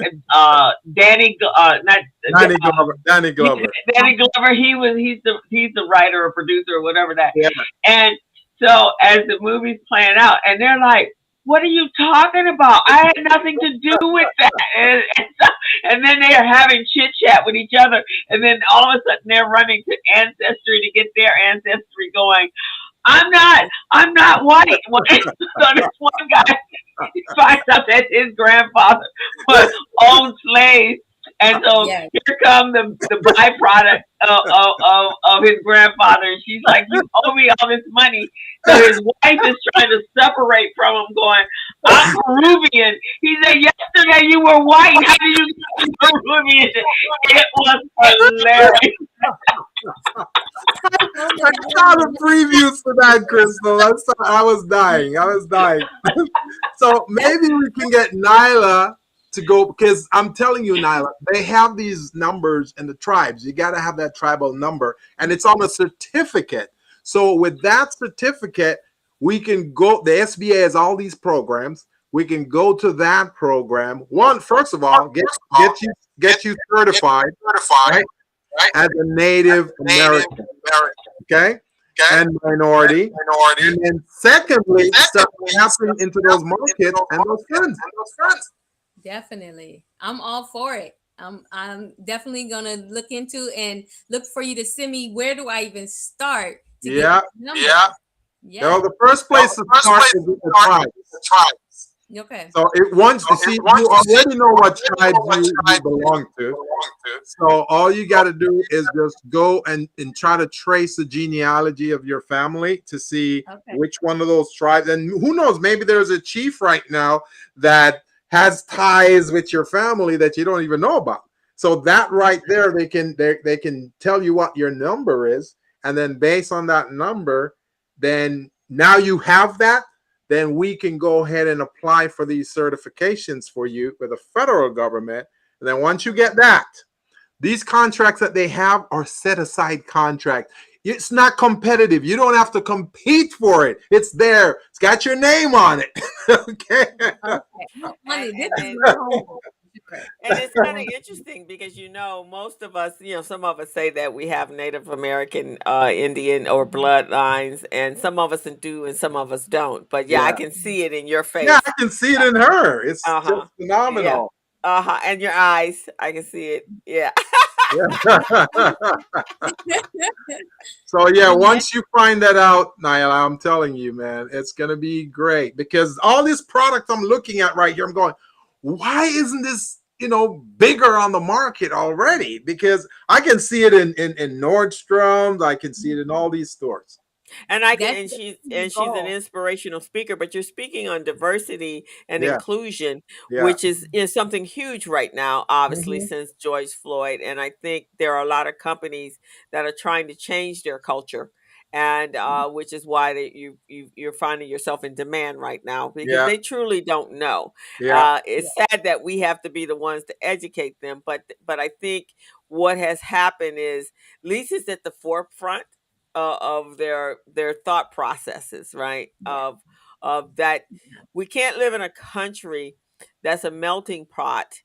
Danny Glover. Danny Glover, he's the writer or producer or whatever that. Yeah. And so as the movie's playing out, and they're like, what are you talking about? I had nothing to do with that. And then they are having chit chat with each other. And then all of a sudden they're running to Ancestry to get their ancestry going. I'm not white. So this one guy finds out that his grandfather owned slaves. And so here come the byproduct of his grandfather. And she's like, you owe me all this money. So his wife is trying to separate from him, going, I'm Peruvian. He said, yesterday you were white. How do you get Peruvian? It was hilarious. I saw the previews for that, Crystal. I was dying. So maybe we can get Nailah to go, because I'm telling you, Nailah, they have these numbers in the tribes. You got to have that tribal number, and it's on a certificate. So with that certificate, we can go. The SBA has all these programs. We can go to that program. First of all, get you certified, right? As a Native American, okay? And minority. And then secondly, start tapping into those markets and those funds. Definitely. I'm all for it. I'm definitely gonna look into and look for you to send me, where do I even start? Yeah. No, the first place to start is with the tribes. Okay. So you already know what tribes you belong to. So all you got to do is just go and try to trace the genealogy of your family to see which one of those tribes. And who knows, maybe there's a chief right now that has ties with your family that you don't even know about. So that right there, they can tell you what your number is, and then based on that number, then now you have that. Then we can go ahead and apply for these certifications for you with the federal government. And then once you get that, these contracts that they have are set aside contracts. it's not competitive. You don't have to compete for it. It's there. It's got your name on it. Okay. Okay. Honey, this And is then my home. and it's kind of interesting because most of us, some of us say that we have Native American, Indian or bloodlines, and some of us do, and some of us don't. But yeah, I Yeah. can see it in your Yeah, face. I can see it in her. It's Uh just huh. Yeah. phenomenal. And your eyes, I can see it. Yeah. Yeah. So yeah, Yeah. once you find that out, Nailah, I'm telling you, man, it's gonna be great because all this product I'm looking at right here, I'm going, why isn't this bigger on the market already? Because I can see it in Nordstrom's, I can see it in all these stores. And I can, That's and the she's an goal. inspirational speaker, but you're speaking on diversity and Yeah, inclusion, yeah, which is something huge right now, obviously, Mhm. since George Floyd. And I think there are a lot of companies that are trying to change their culture, and which is why you're finding yourself in demand right now, because yeah, they truly don't know. yeah, It's sad that we have to be the ones to educate them, but I think what has happened is, at least it's at the forefront of their thought processes, right? Yeah. Of that, we can't live in a country that's a melting pot,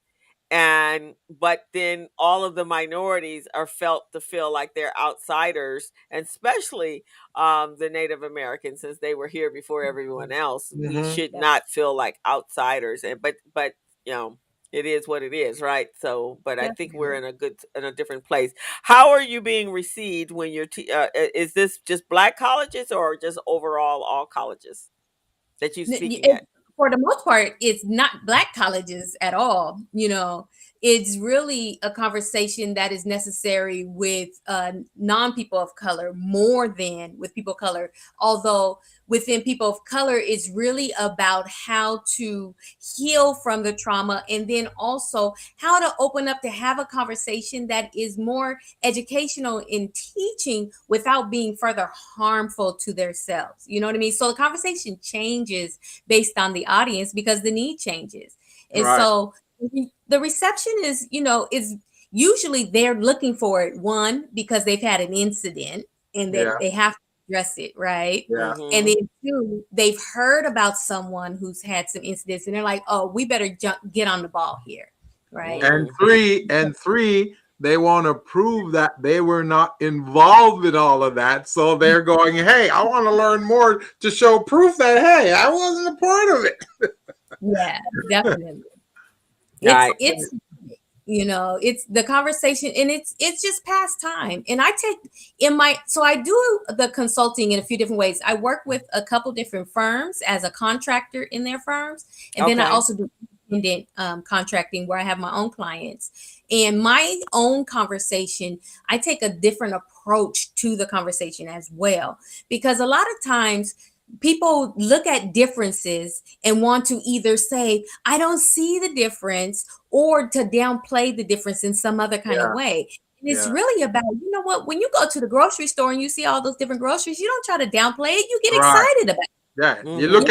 and but then all of the minorities are felt to feel like they're outsiders, and especially the Native Americans, since they were here before everyone else. We hmm should Yeah, not feel like outsiders, and but you know it is what it is, right? So, but I think we're definitely. in a different place. How are you being received when is this just black colleges or just overall all colleges that you're speaking at? For the most part, it's not black colleges at all. It's really a conversation that is necessary with non-people of color more than with people of color. Although within people of color, it's really about how to heal from the trauma, and then also how to open up to have a conversation that is more educational in teaching without being further harmful to themselves. You know what I mean? So the conversation changes based on the audience because the need changes. And right, so the reception is usually they're looking for it, one, because they've had an incident and yeah, that they have to address it, right? yeah. And Mm-hmm. then two, they've heard about someone who's had some incidents and they're like, oh, we better get on the ball here, right? And Mm-hmm. three, they want to prove that they were not involved in all of that. So they're going, hey, I want to learn more to show proof that, hey, I wasn't a part of it. Yeah, definitely. All It's right. it's it's the conversation, and it's just past time. And I take so I do the consulting in a few different ways. I work with a couple different firms as a contractor in their firms, and then I Okay. also do independent contracting where I have my own clients. And my own conversation, I take a different approach to the conversation as well, because a lot of times people look at differences and want to either say, I don't see the difference, or to downplay the difference in some other kind of Yeah, way. And it's yeah, really about, what, when you go to the grocery store and you see all those different groceries, you don't try to downplay it. You get right. excited about Yeah, you Mm-hmm.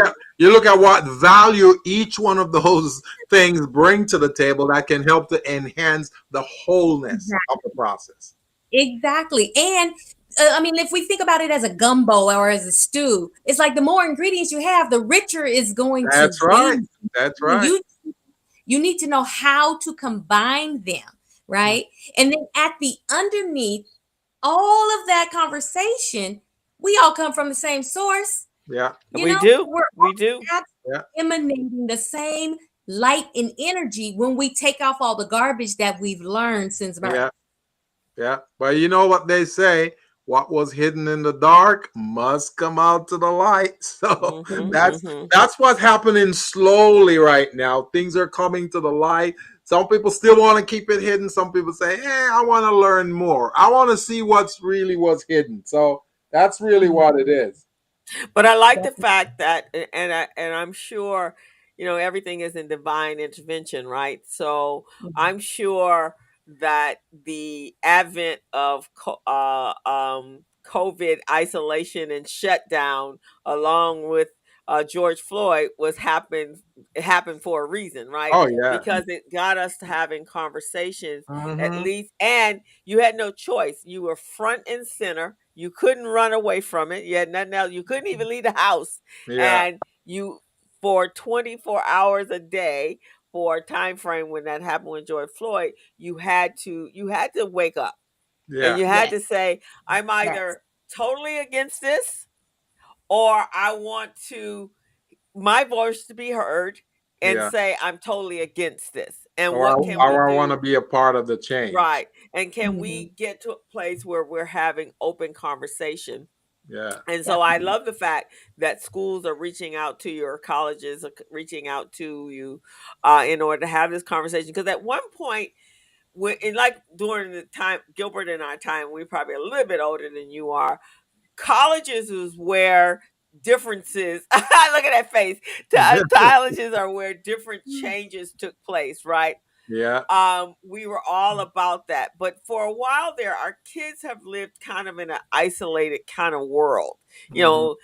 look it. at what value each one of those things bring to the table that can help to enhance the wholeness of the process. Exactly. And I mean, if we think about it as a gumbo or as a stew, it's like the more ingredients you have, the richer it's going to That's right. be. That's right. You need to know how to combine them, right? And then at the underneath all of that conversation, we all come from the same source. Yeah, We do. We're We do. all yeah, emanating the same light and energy when we take off all the garbage that we've learned since birth. yeah, yeah. But you know what they say? What was hidden in the dark must come out to the light. So Mm-hmm. that's Mm-hmm. that's what's happening slowly right now. Things are coming to the light. Some people still want to keep it hidden. Some people say, I want to learn more. I want to see what's hidden. So that's really what it is. But I like the fact that, and I'm sure, everything is in divine intervention, right? So I'm sure that the advent of COVID isolation and shutdown, along with George Floyd it happened for a reason, right? Oh yeah. Because it got us to having conversations at Mm-hmm. least, and you had no choice. You were front and center. You couldn't run away from it. You had nothing else. You couldn't even leave the house. Yeah. And you, for 24 hours a day, for a time frame when that happened with George Floyd, you had to wake up and Yeah. you had Yes. to say, I'm Yes. either totally against this or I want to my voice to be heard and Yeah. say I'm totally against this. And Or what can we I want to do? be a part of the change. Right. And can Mhm. we get to a place where we're having open conversation? Yeah. And so I Definitely. love the fact that schools are reaching out to you, or colleges are reaching out to you in order to have this conversation. Because at one point, like during the time, Gilbert and our time, we're probably a little bit older than you are. Colleges is where differences look at that face. Colleges are where different changes took place, right? Yeah. We were all about that. But for a while there, our kids have lived kind of in an isolated kind of world. You Hmm. know,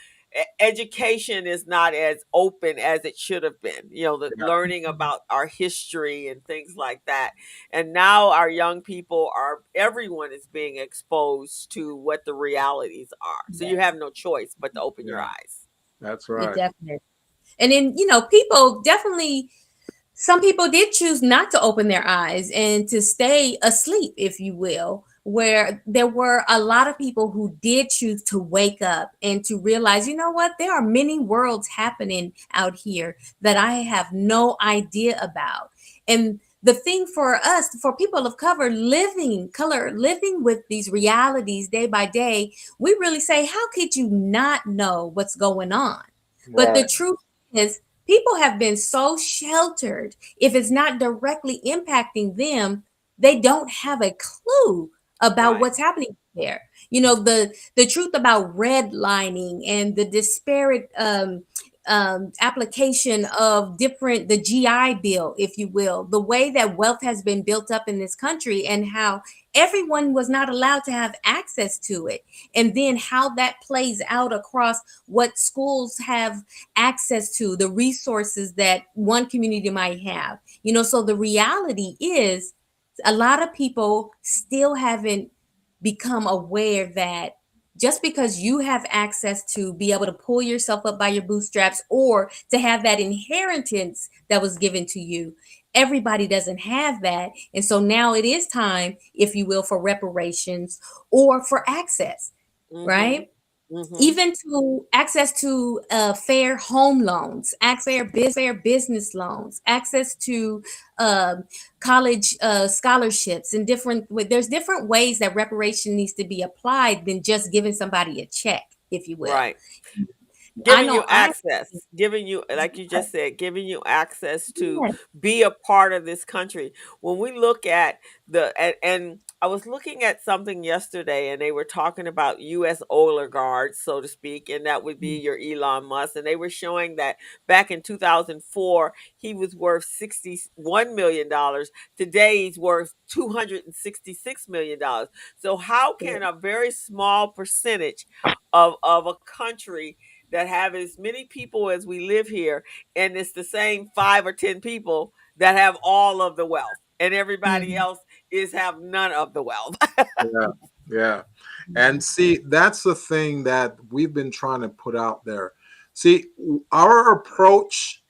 education is not as open as it should have been. The Yeah. learning about our history and things like that. And now our young people everyone is being exposed to what the realities are. So you Yes. have no choice but to open your Yeah. eyes. That's It right. definitely. And then, people definitely, some people did choose not to open their eyes and to stay asleep, if you will, where there were a lot of people who did choose to wake up and to realize, you know what, there are many worlds happening out here that I have no idea about. And the thing for us, for people of color, living with these realities day by day, we really say, how could you not know what's going on? But the Right. truth is, people have been so sheltered. If it's not directly impacting them, they don't have a clue about Right. what's happening there. The truth about redlining and the disparate application of the GI Bill, if you will, the way that wealth has been built up in this country and how everyone was not allowed to have access to it. And then how that plays out across what schools have access to, the resources that one community might have. So the reality is a lot of people still haven't become aware that just because you have access to be able to pull yourself up by your bootstraps or to have that inheritance that was given to you, everybody doesn't have that. And so now it is time, if you will, for reparations or for access, Mm-hmm. right? Mm-hmm. Even to access to fair home loans, fair business loans, access to college scholarships, and there's different ways that reparation needs to be applied than just giving somebody a check, if you will. Right. I Giving you know I access, giving you, like you just said, giving you access to yes, be a part of this country. When we look at and I was looking at something yesterday, and they were talking about U.S. oligarchs, so to speak, and that would be your Elon Musk, and they were showing that back in 2004 he was worth $61 million. Today he's worth $266 million. So how can a very small percentage of a country that have as many people as we live here, and it's the same 5 or 10 people that have all of the wealth, and everybody mhm, else is have none of the wealth. Yeah. Yeah. And mhm, see, that's the thing that we've been trying to put out there. See, our approach,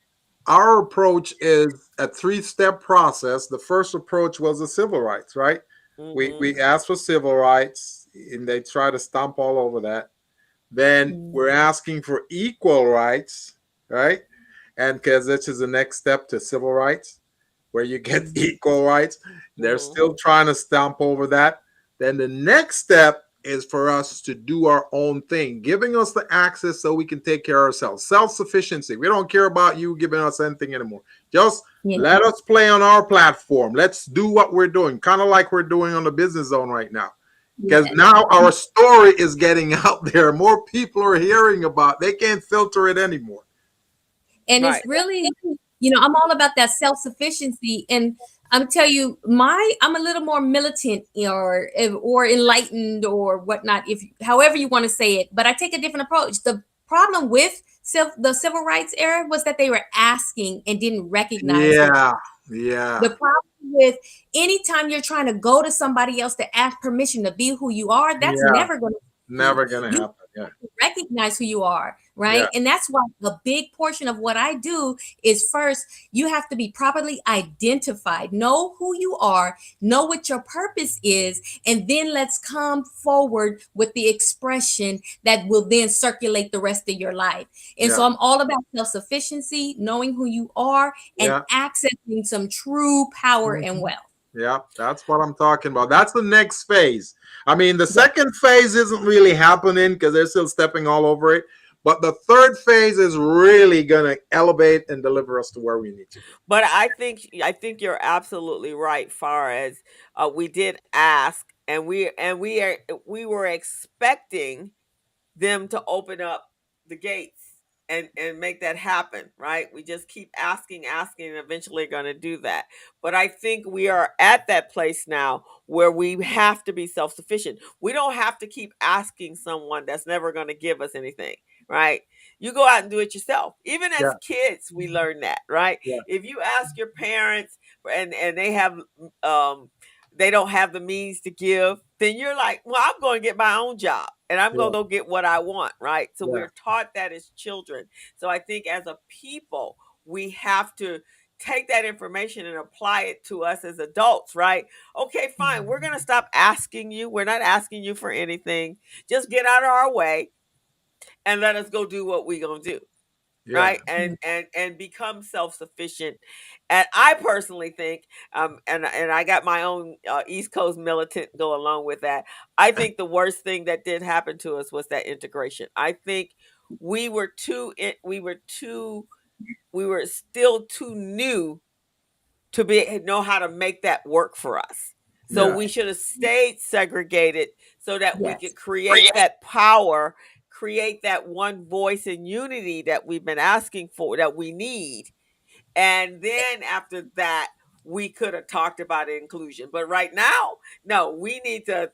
our approach is a three-step process. The first approach was the civil rights, right? Hmm. We asked for civil rights, and they try to stomp all over that. Then mhm, we're asking for equal rights, right? And because this is the next step to civil rights, where you get mhm, equal rights. They're Hmm. still trying to stomp over that. Then the next step is for us to do our own thing, giving us the access so we can take care of ourselves. Self-sufficiency. We don't care about you giving us anything anymore. Just yeah, let us play on our platform. Let's do what we're doing, kind of like we're doing on the Business Zone right now. Because yes. now our story is getting out there. More people are hearing about. They can't filter it anymore. And it's Right. really, I'm all about that self-sufficiency. And I'm tell you, I'm a little more militant or enlightened or whatnot, if however you want to say it, but I take a different approach. The problem with the civil rights era was that they were asking and didn't recognize who. Yeah. The problem with anytime you're trying to go to somebody else to ask permission to be who you are, that's Yeah. never going to Never gonna happen. Yeah. recognize who you are, right? Yeah. And that's why a big portion of what I do is first, you have to be properly identified, know who you are, know what your purpose is, and then let's come forward with the expression that will then circulate the rest of your life. And so I'm all about self-sufficiency, knowing who you are, and accessing some true power and wealth. Yeah, that's what I'm talking about. That's the next phase. I mean, the second phase isn't really happening because they're still stepping all over it. But the third phase is really going to elevate and deliver us to where we need to be. But I think you're absolutely right. Far as we did ask, and we were expecting them to open up the gates and make that happen, right? We just keep asking, and eventually going to do that. But I think we are at that place now where we have to be self-sufficient. We don't have to keep asking someone that's never going to give us anything, right? You go out and do it yourself. Even as kids, we learn that, right? Yeah. If you ask your parents and they have they don't have the means to give, then you're like, well, I'm going to get my own job and I'm going to go get what I want, right? So we're taught that as children. So I think as a people, we have to take that information and apply it to us as adults, right? Okay, fine. We're going to stop asking you. We're not asking you for anything. Just get out of our way and let us go do what we're going to do. Right. And become self-sufficient. And I personally think, and I got my own East Coast militant go along with that. I think the worst thing that did happen to us was that integration. I think we were still too new to know how to make that work for us. So we should have stayed segregated so that we could create that power, create that one voice and unity that we've been asking for, that we need. And then after that, we could have talked about inclusion. But right now, no, we need to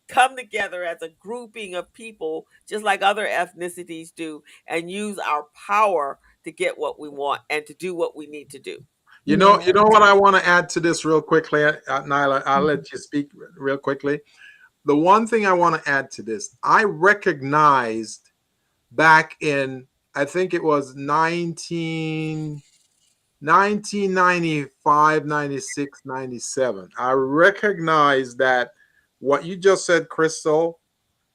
come together as a grouping of people, just like other ethnicities do, and use our power to get what we want and to do what we need to do. You know what I want to add to this real quickly, Nailah. I'll let you speak real quickly. The one thing I want to add to this, I recognized back in, I think it was 1995, 96, 97. I recognized that what you just said, Crystal,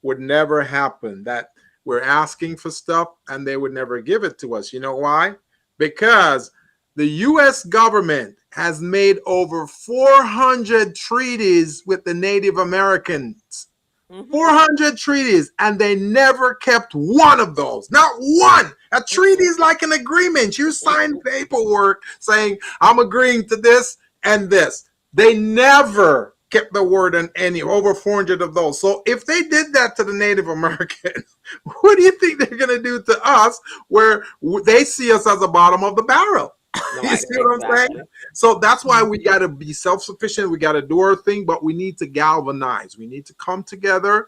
would never happen. That we're asking for stuff and they would never give it to us. You know why? Because the U.S. government has made over 400 treaties with the Native Americans. 400 treaties, and they never kept one of those. Not one. A treaty is like an agreement. You sign paperwork saying, I'm agreeing to this and this. They never kept the word on any, over 400 of those. So if they did that to the Native Americans, what do you think they're going to do to us where they see us as the bottom of the barrel? You see what I'm saying? So that's why we got to be self-sufficient. We got to do our thing, but we need to galvanize. We need to come together,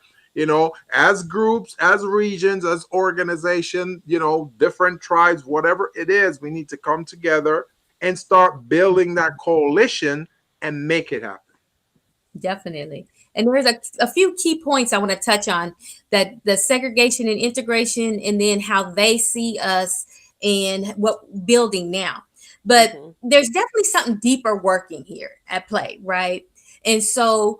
as groups, as regions, as organization, different tribes, whatever it is. We need to come together and start building that coalition and make it happen. Definitely. And there's a few key points I want to touch on, that the segregation and integration, and then how they see us and what building now. But there's definitely something deeper working here at play, right? And so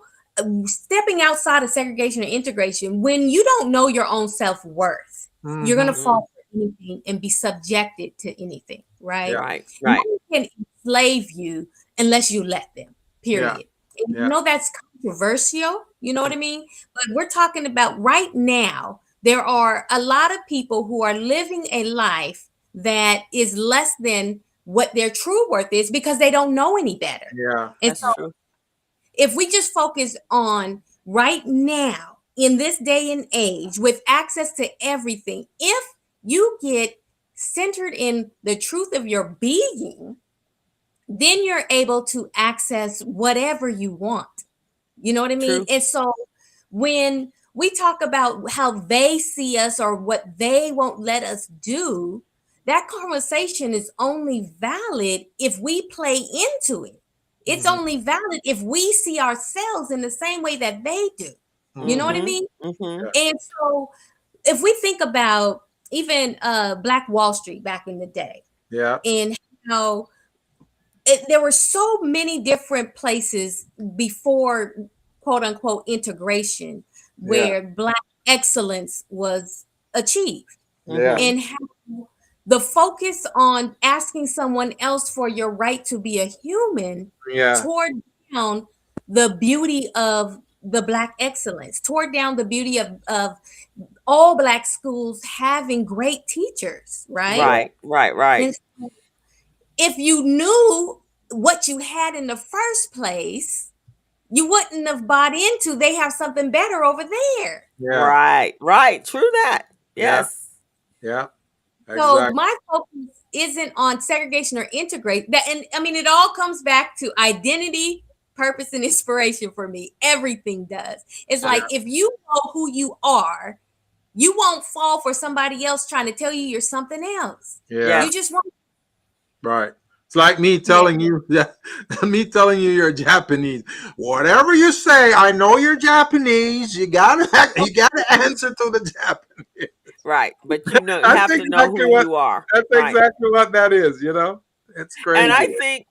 stepping outside of segregation or integration, when you don't know your own self-worth, you're going to fall for anything and be subjected to anything, right? Right. No one can enslave you unless you let them, period. And you know that's controversial, you know what I mean? But we're talking about right now, there are a lot of people who are living a life that is less than what their true worth is because they don't know any better. Yeah, and so true. If we just focus on right now, in this day and age, with access to everything, if you get centered in the truth of your being, then you're able to access whatever you want. You know what I mean? True. And so when we talk about how they see us or what they won't let us do, that conversation is only valid if we play into it. It's Mhm. only valid if we see ourselves in the same way that they do. You know what I Mm-hmm. mean? Mm-hmm. And so if we think about even Black Wall Street back in the day, Yeah. and how there were so many different places before quote unquote integration Yeah. where Black excellence was achieved, Yeah. Mm-hmm. and how the focus on asking someone else for your right to be a human Yeah. tore down the beauty of the Black excellence, tore down the beauty of all Black schools having great teachers, right? Right, right, right. And if you knew what you had in the first place, you wouldn't have bought into they have something better over there. Yeah. Right, right. True that. Yeah. Yes. Yeah. So Exactly. my focus isn't on segregation or integrate. That, and I mean, it all comes back to identity, purpose, and inspiration for me. Everything does. It's Yeah. like if you know who you are, you won't fall for somebody else trying to tell you you're something else. Yeah. You Yes. just won't. Right. It's like me Yeah. telling you, yeah, me telling you you're Japanese. Whatever you say, I know you're Japanese. You gotta answer to the Japanese. Right. But you know, you That's have to know exactly who what. you are. That's Right. exactly what that is. It's And I crazy. think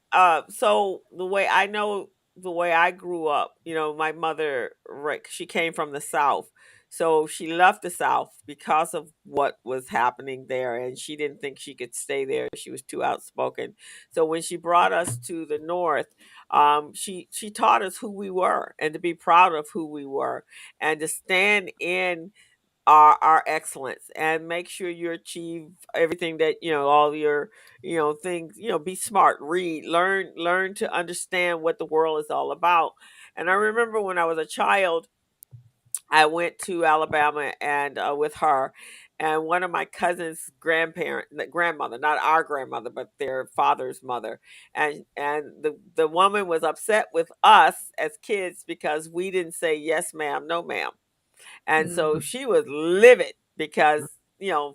so the way I know the way I grew up, my mother, right, she came from the South. So she left the South because of what was happening there, and she didn't think she could stay there. She was too outspoken. So when she brought us to the North, she taught us who we were and to be proud of who we were and to stand in our excellence and make sure you achieve everything that all your things, be smart, read, learn to understand what the world is all about. And I remember when I was a child, I went to Alabama and with her, and one of my cousin's grandmother, not our grandmother but their father's mother, and the woman was upset with us as kids because we didn't say yes ma'am, no ma'am. And so Mm. she was livid because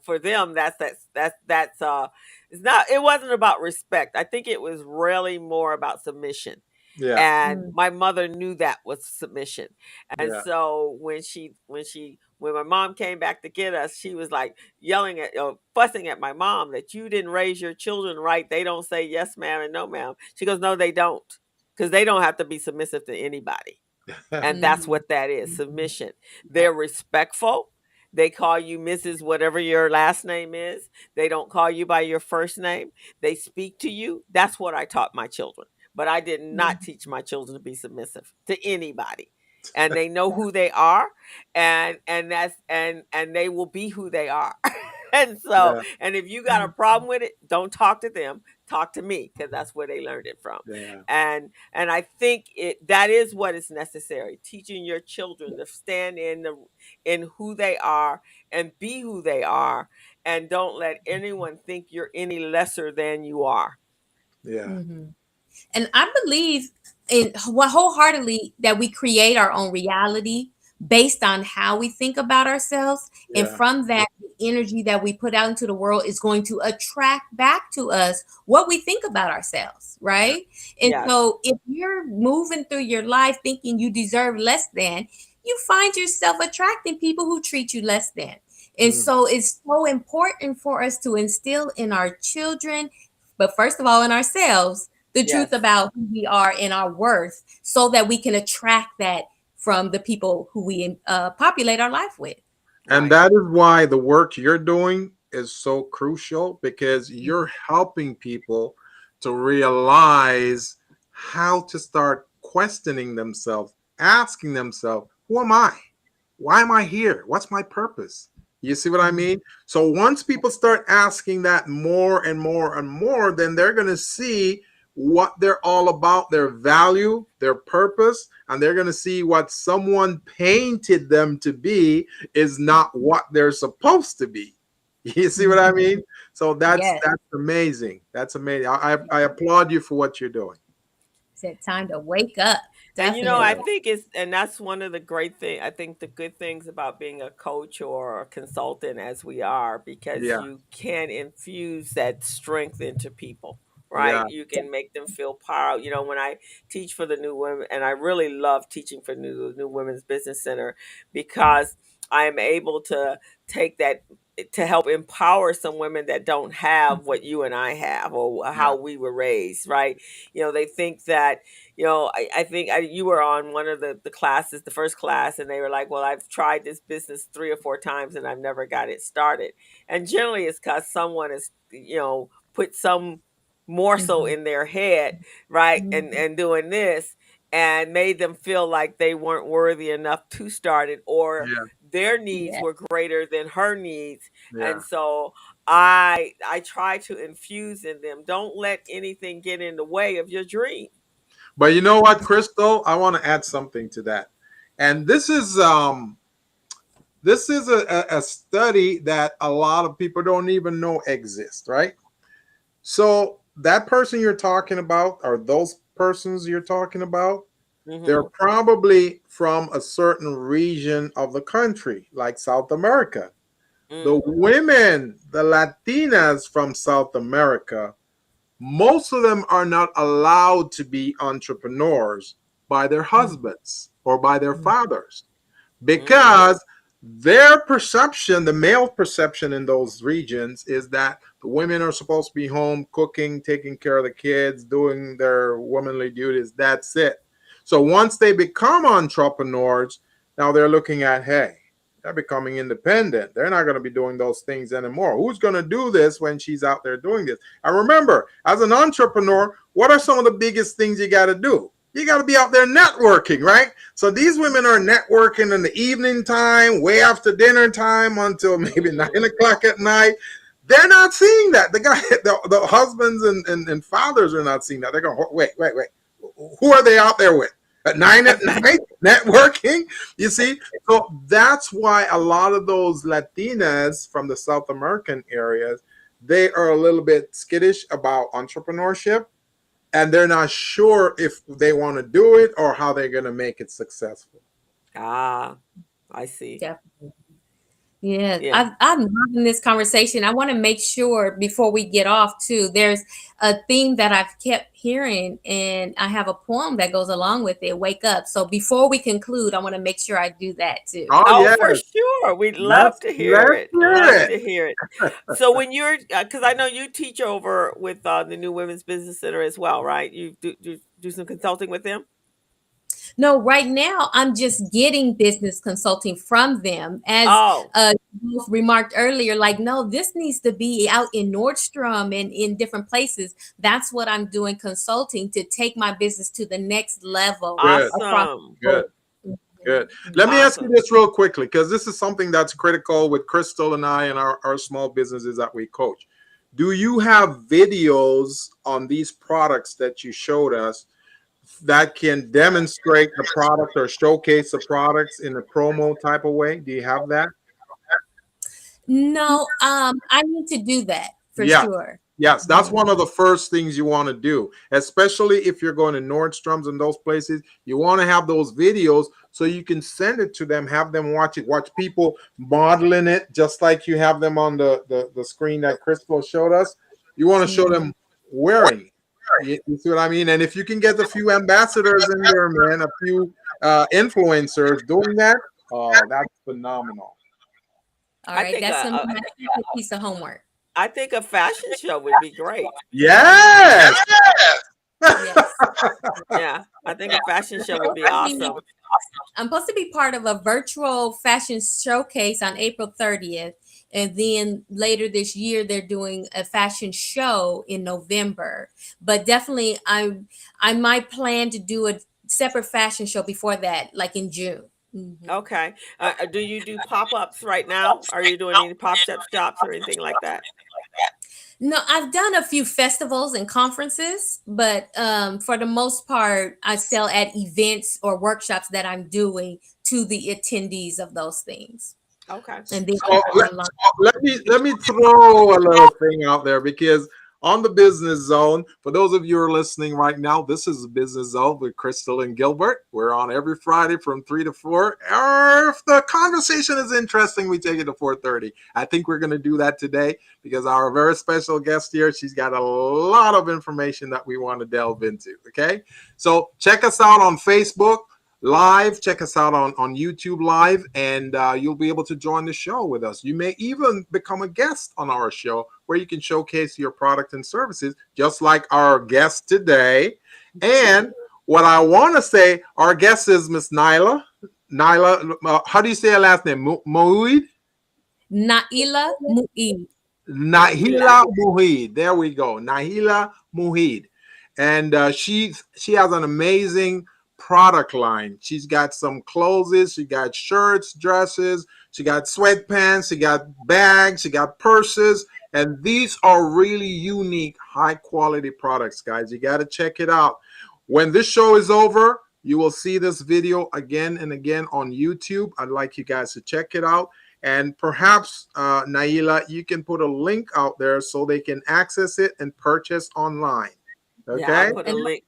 for them that's it wasn't about respect. I think it was really more about submission. Yeah. And Mm. my mother knew that was submission. And Yeah. so when my mom came back to get us, she was like yelling at fussing at my mom that you didn't raise your children right. They don't say yes ma'am and no ma'am. She goes, no they don't, because they don't have to be submissive to anybody. And that's Mhm. what that is, submission. They're respectful. They call you Mrs. whatever your last name is. They don't call you by your first name. They speak to you. That's what I taught my children. But I did not Mhm. teach my children to be submissive to anybody. And they know who they are, and they will be who they are. And so, Yeah. and if you got a problem with it, don't talk to them, talk to me, because that's where they learned it from. Yeah. And I think that is what is necessary, teaching your children to stand in who they are and be who they are, and don't let anyone think you're any lesser than you are. Yeah. Mhm. And I believe in wholeheartedly that we create our own reality based on how we think about ourselves. And Yeah. from that, the energy that we put out into the world is going to attract back to us what we think about ourselves, Yeah. right? And Yes. so if you're moving through your life thinking you deserve less than, you find yourself attracting people who treat you less than. And Mm. so it's so important for us to instill in our children, but first of all, in ourselves, the truth Yes. about who we are and our worth so that we can attract that from the people who we populate our life with. And Right. that is why the work you're doing is so crucial, because you're helping people to realize how to start questioning themselves, asking themselves, who am I? Why am I here? What's my purpose? You see what I mean? So once people start asking that more and more and more, then they're going to see what they're all about, their value, their purpose, and they're going to see what someone painted them to be is not what they're supposed to be. You see what I mean? So that's Yes. amazing. That's amazing. I applaud you for what you're doing. Said time to wake up. And I Definitely. think and that's one of the great things. I think the good things about being a coach or a consultant as we are, because Yeah, you can infuse that strength into people, yeah, right? You can make them feel power. When I teach for the new women, and I really love teaching for new women's business center, because I am able to take that to help empower some women that don't have what you and I have, or yeah, how we were raised, right? They think that I think you were on one of the classes, the first class, and they were like, well, I've tried this business 3 or 4 times and I've never got it started. And generally it's because someone has, put some morsel Mhm. in their head, right? And, Mhm. and doing this and made them feel like they weren't worthy enough to start it, or yeah, their needs Yeah. were greater than her needs. yeah. And so I try to infuse in them, don't let anything get in the way of your dream. But you know what, Crystal? I want to add something to that. And this is a study that a lot of people don't even know exists, right? So that person you're talking about, or those persons you're talking about, they're Hmm. probably from a certain region of the country, like South America. The Mm. women, the Latinas from South America, most of them are not allowed to be entrepreneurs by their husbands or by their Mhm. fathers, Mm. because their perception, the male perception in those regions, is that the women are supposed to be home cooking, taking care of the kids, doing their womanly duties. That's it. So once they become entrepreneurs, now they're looking at, hey, they're becoming independent. They're not going to be doing those things anymore. Who's going to do this when she's out there doing this? And remember, as an entrepreneur, what are some of the biggest things you got to do? You got to be out there networking, right? So these women are networking in the evening time, way after dinner time, until maybe 9 o'clock at night. They're not seeing that. The husbands and fathers are not seeing that. They're going, wait. Who are they out there with? At 9 at night, networking. You see, so that's why a lot of those Latinas from the South American areas, they are a little bit skittish about entrepreneurship, and they're not sure if they want to do it or how they're going to make it successful. Ah, I see. Definitely. Yeah, Yeah. I'm loving this conversation. I want to make sure before we get off too, there's a theme that I've kept hearing, and I have a poem that goes along with it, Wake Up. So before we conclude, I want to make sure I do that too. Oh Oh, yes, for sure. We'd love let's to hear let's it. hear Love it. to hear it. So when you're, because I know you teach over with the New Women's Business Center as well, right? You do some consulting with them. No, right now I'm just getting business consulting from them. As Oh, you remarked earlier, like, no, this needs to be out in Nordstrom and in different places. That's what I'm doing consulting to take my business to the next level Good, across awesome. the board. good, good. Let me ask you Awesome. this real quickly, because this is something that's critical with Crystal and I and our small businesses that we coach. Do you have videos on these products that you showed us that can demonstrate the product or showcase the products in a promo type of way? Do you have that? No, I need to do that for Yeah. sure. Yes, that's Mhm. one of the first things you want to do, especially if you're going to Nordstrom's and those places. You want to have those videos so you can send it to them, have them watch it, watch people modeling it, just like you have them on the screen that Crystal showed us. You want to show them Mhm. wearing it. You see what I mean? And if you can get a few ambassadors in there, man, a few influencers doing that, oh, that's phenomenal. All I right, think that's a, gonna a be my second piece of homework. I think a fashion show would be great. Yes. Yes. Yeah, I think a fashion show would Supposed be to be awesome. I'm supposed to be part of a virtual fashion showcase on April 30th. And then later this year, they're doing a fashion show in November. But definitely, I might plan to do a separate fashion show before that, like in June. Mhm. Okay. Do you do pop-ups right now? Are you doing any pop-up shops or anything like that? No, I've done a few festivals and conferences, but for the most part, I sell at events or workshops that I'm doing to the attendees of those things. Okay. And then So online. let me throw a little thing out there, because on the Business Zone. For those of you who are listening right now, this is the Business Zone with Crystal and Gilbert. We're on every Friday from 3 to 4. Or if the conversation is interesting, we take it to 4:30. I think we're going to do that today because our very special guest here, she's got a lot of information that we want to delve into. Okay, so check us out on Facebook Live. Check us out on YouTube Live, and you'll be able to join the show with us. You may even become a guest on our show where you can showcase your product and services, just like our guest today. And what I want to say, our guest is Miss Nailah. Nailah, how do you say her last name? Muied? Nailah Muied. Nailah Muied. There we go. Nailah Muied. And she has an amazing product line. She's got some clothes, she got shirts, dresses, she got sweatpants, she got bags, she got purses, and these are really unique, high quality products, guys. You got to check it out. When this show is over, you will see this video again and again on YouTube. I'd like you guys to check it out. And perhaps, Nailah, you can put a link out there so they can access it and purchase online. Okay. Yeah,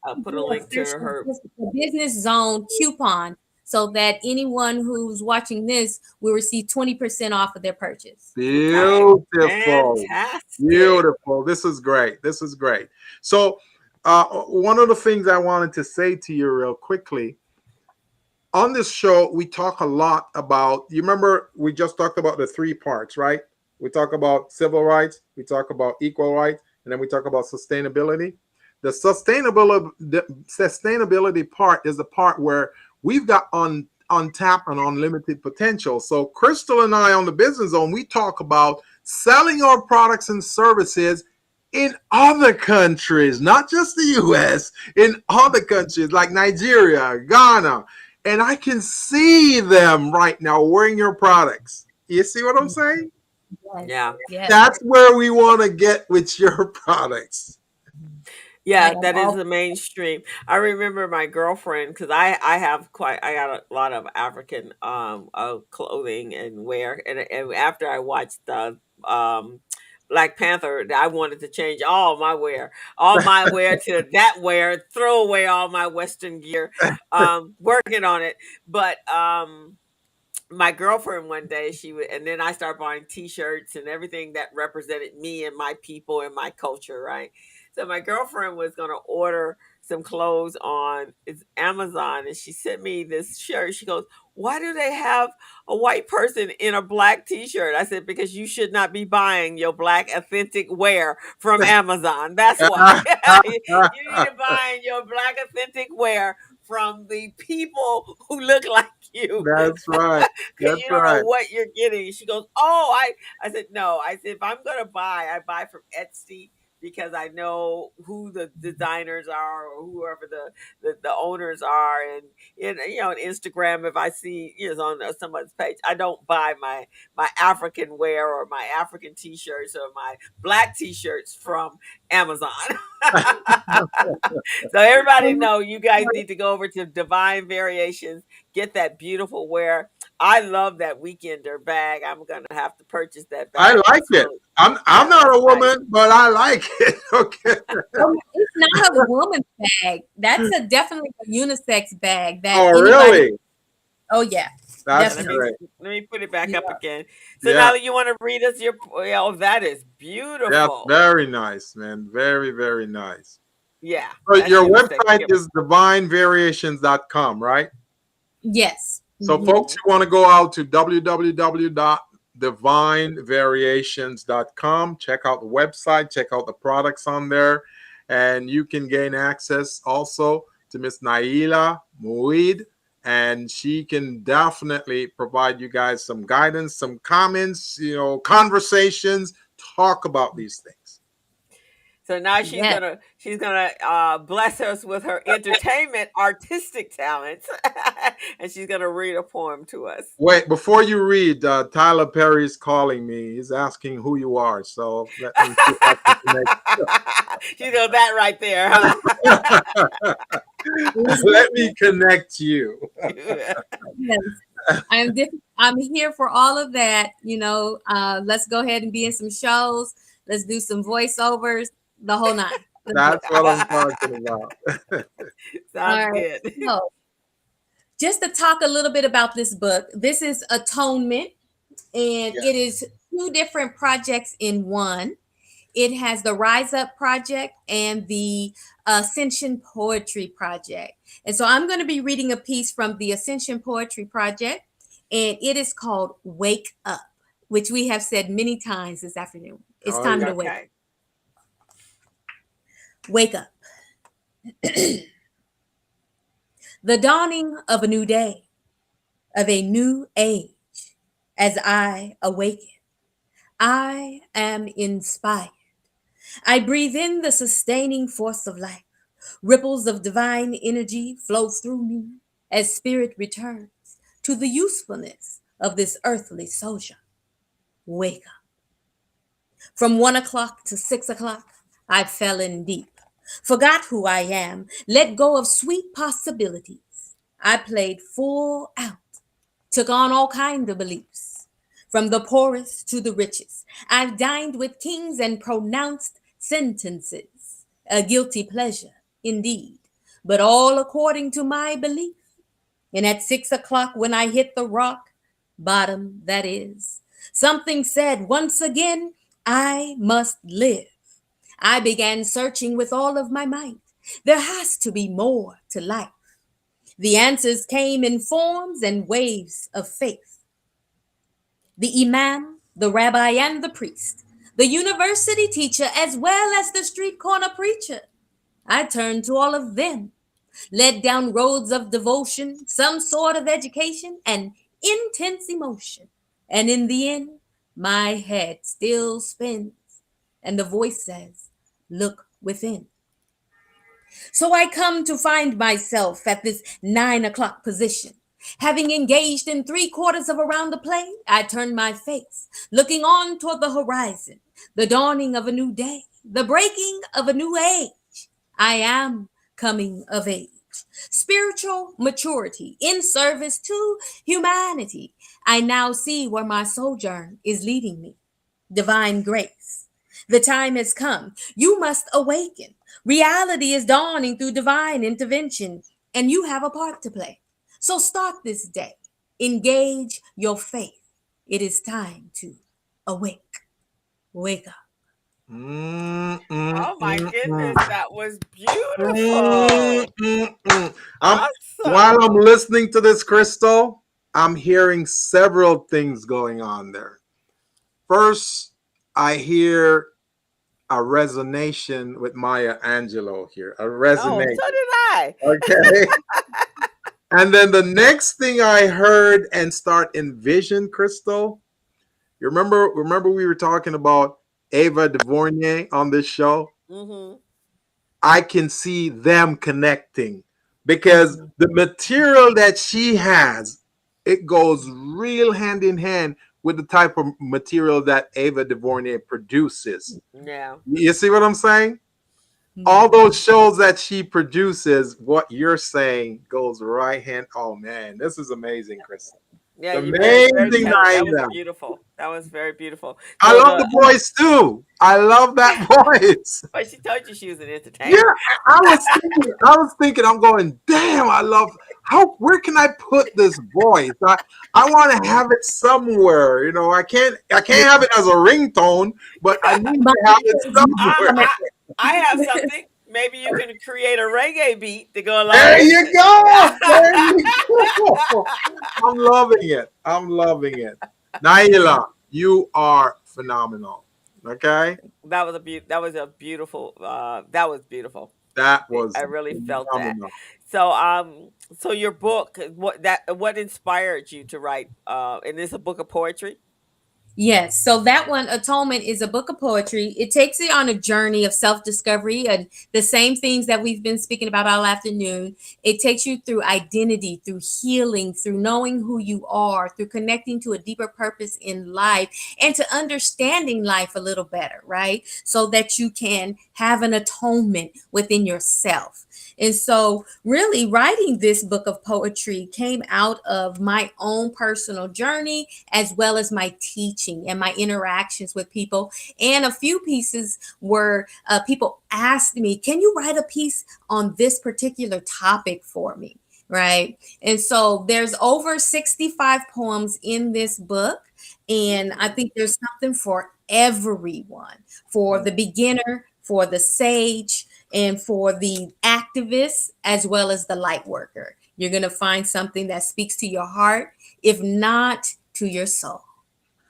I'll put a link to her Business Zone coupon so that anyone who's watching this will receive 20% off of their purchase. Beautiful. Fantastic. Beautiful. This is great. This is great. So one of the things I wanted to say to you real quickly, on this show, we talk a lot about, you remember we just talked about the 3 parts, right? We talk about civil rights, we talk about equal rights, and then we talk about sustainability. The sustainability part is the part where we've got untapped and unlimited potential. So Crystal and I on the Business Zone, we talk about selling our products and services in other countries, not just the US, in other countries like Nigeria, Ghana. And I can see them right now wearing your products. You see what I'm saying? Yeah. That's where we want to get with your products. Yeah, that is the mainstream. I remember my girlfriend, because I got a lot of African clothing and wear, and after I watched the Black Panther, I wanted to change all my wear to that wear, throw away all my Western gear. Working on it, but my girlfriend one day, and then I started buying T-shirts and everything that represented me and my people and my culture, right? So my girlfriend was going to order some clothes on Amazon, and she sent me this shirt. She goes, "Why do they have a white person in a black T-shirt?" I said, "Because you should not be buying your black authentic wear from Amazon. That's why. You need to buy your black authentic wear from the people who look like you." That's right. Because you don't know what you're getting. She goes, "Oh, I said, no. I said, if I'm going to buy, I buy from Etsy, because I know who the designers are or whoever the owners are. And on Instagram, if I see on someone's page, I don't buy my African wear or my African T-shirts or my black T-shirts from Amazon." So everybody know, you guys need to go over to Divine Variations, get that beautiful wear. I love that Weekender bag. I'm gonna have to purchase that bag. I like it. I'm not a woman, but I like it. Okay. It's not a woman's bag. That's definitely a unisex bag. Really? Oh yeah. That's great. Let me put it back up again. So now you want to read us your? Oh, that is beautiful. That's very nice, man. Very, very nice. Yeah. So your website is divinevariations.com, right? Yes. So folks, you want to go out to www.divinevariations.com, check out the website, check out the products on there, and you can gain access also to Miss Nailah Muied, and she can definitely provide you guys some guidance, some comments, conversations, talk about these things. So now she's gonna bless us with her entertainment artistic talents, and she's gonna read a poem to us. Wait, before you read, Tyler Perry is calling me. He's asking who you are. So let me see if I can connect. You know that right there, huh? Let me connect you. Yes. I'm here for all of that. Let's go ahead and be in some shows. Let's do some voiceovers. the whole nine. That's what I'm talking about. Sounds All right. good. So, just to talk a little bit about this book, this is Atonement, and Yeah. it is two different projects in one. It has the Rise Up Project and the Ascension Poetry Project. And so I'm going to be reading a piece from the Ascension Poetry Project, and it is called Wake Up, which we have said many times this afternoon. It's Oh, time yeah. to wake up. Okay. Wake up. The dawning of a new day, of a new age, as I awaken. I am inspired. I breathe in the sustaining force of life. Ripples of divine energy flow through me as spirit returns to the usefulness of this earthly sojourn. Wake up. From 1 o'clock to 6 o'clock, I fell in deep. Forgot who I am, let go of sweet possibilities. I played full out, took on all kinds of beliefs. From the poorest to the richest, I've dined with kings and pronounced sentences. A guilty pleasure, indeed, but all according to my belief. And at 6 o'clock, when I hit the rock bottom, that is, something said once again, I must live. I began searching with all of my might. There has to be more to life. The answers came in forms and waves of faith. The imam, the rabbi, and the priest, the university teacher, as well as the street corner preacher. I turned to all of them, led down roads of devotion, some sort of education, and intense emotion. And in the end, my head still spins, and the voice says, look within. So I come to find myself at this 9 o'clock position. Having engaged in 3/4 of a round of play, I turn my face, looking on toward the horizon, the dawning of a new day, the breaking of a new age. I am coming of age. Spiritual maturity in service to humanity. I now see where my sojourn is leading me. Divine grace. The time has come. You must awaken. Reality is dawning through divine intervention, and you have a part to play. So start this day. Engage your faith. It is time to awake. Wake up. Oh my goodness, that was Mm, beautiful. mm, mm. Awesome. While I'm listening to this, Crystal, I'm hearing several things going on there. First, I hear a resonation with Maya Angelou here. A Oh, resonate. so did I. Okay. And then the next thing I heard and start envision, Crystal, you remember we were talking about Ava DuVernay on this show? Mm-hmm. I can see them connecting because the material that she has, it goes real hand in hand with the type of material that Ava DuVernay produces. Yeah. You see what I'm saying? All those shows that she produces, what you're saying goes right hand. Oh man, this is amazing, Chris. Yeah, It's you're very, very amazing, talented. That was Naila. beautiful. That was very beautiful. I So love the voice too. I love that voice. but she told you she was an Yeah, entertainer. I was thinking, I'm going, damn, I love where can I put this voice? I want to have it somewhere. I can't have it as a ringtone, but I need to have it I, somewhere. I I have something. Maybe you can create a reggae beat to go along There with you it. go. There you go. I'm loving it. I'm loving it. Naila, you are phenomenal. Okay? That was a beautiful that was beautiful. That was I really felt that. phenomenal. So your book, what inspired you to write and it's a book of poetry? Yes. So that one, Atonement, is a book of poetry. It takes you on a journey of self-discovery and the same things that we've been speaking about all afternoon. It takes you through identity, through healing, through knowing who you are, through connecting to a deeper purpose in life and to understanding life a little better, right? So that you can have an atonement within yourself. And so, really, writing this book of poetry came out of my own personal journey as well as my teaching. teaching and my interactions with people. And a few pieces were people asked me, can you write a piece on this particular topic for me? Right. And so there's over 65 poems in this book. And I think there's something for everyone, for the beginner, for the sage, and for the activist, as well as the light worker. You're going to find something that speaks to your heart, if not to your soul.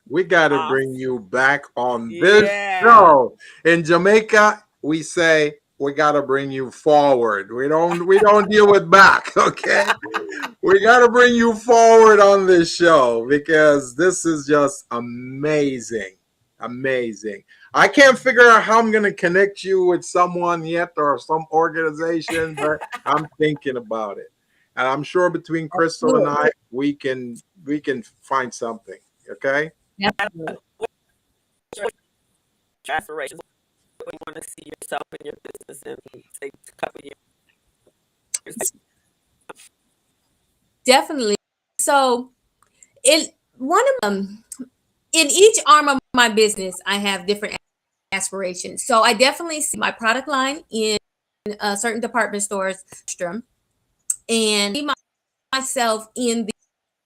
We got to bring you back on this Yeah. show. In Jamaica, we say we got to bring you forward. We don't deal with back, okay? We got to bring you forward on this show because this is just amazing. Amazing. I can't figure out how I'm going to connect you with someone yet or some organization, but I'm thinking about it. And I'm sure between Crystal and I, we can find something, okay? Aspirations. What you want to see yourself in your business in say a couple years. Definitely. So, in each arm of my business, I have different aspirations. So I definitely see my product line in certain department stores, and see myself in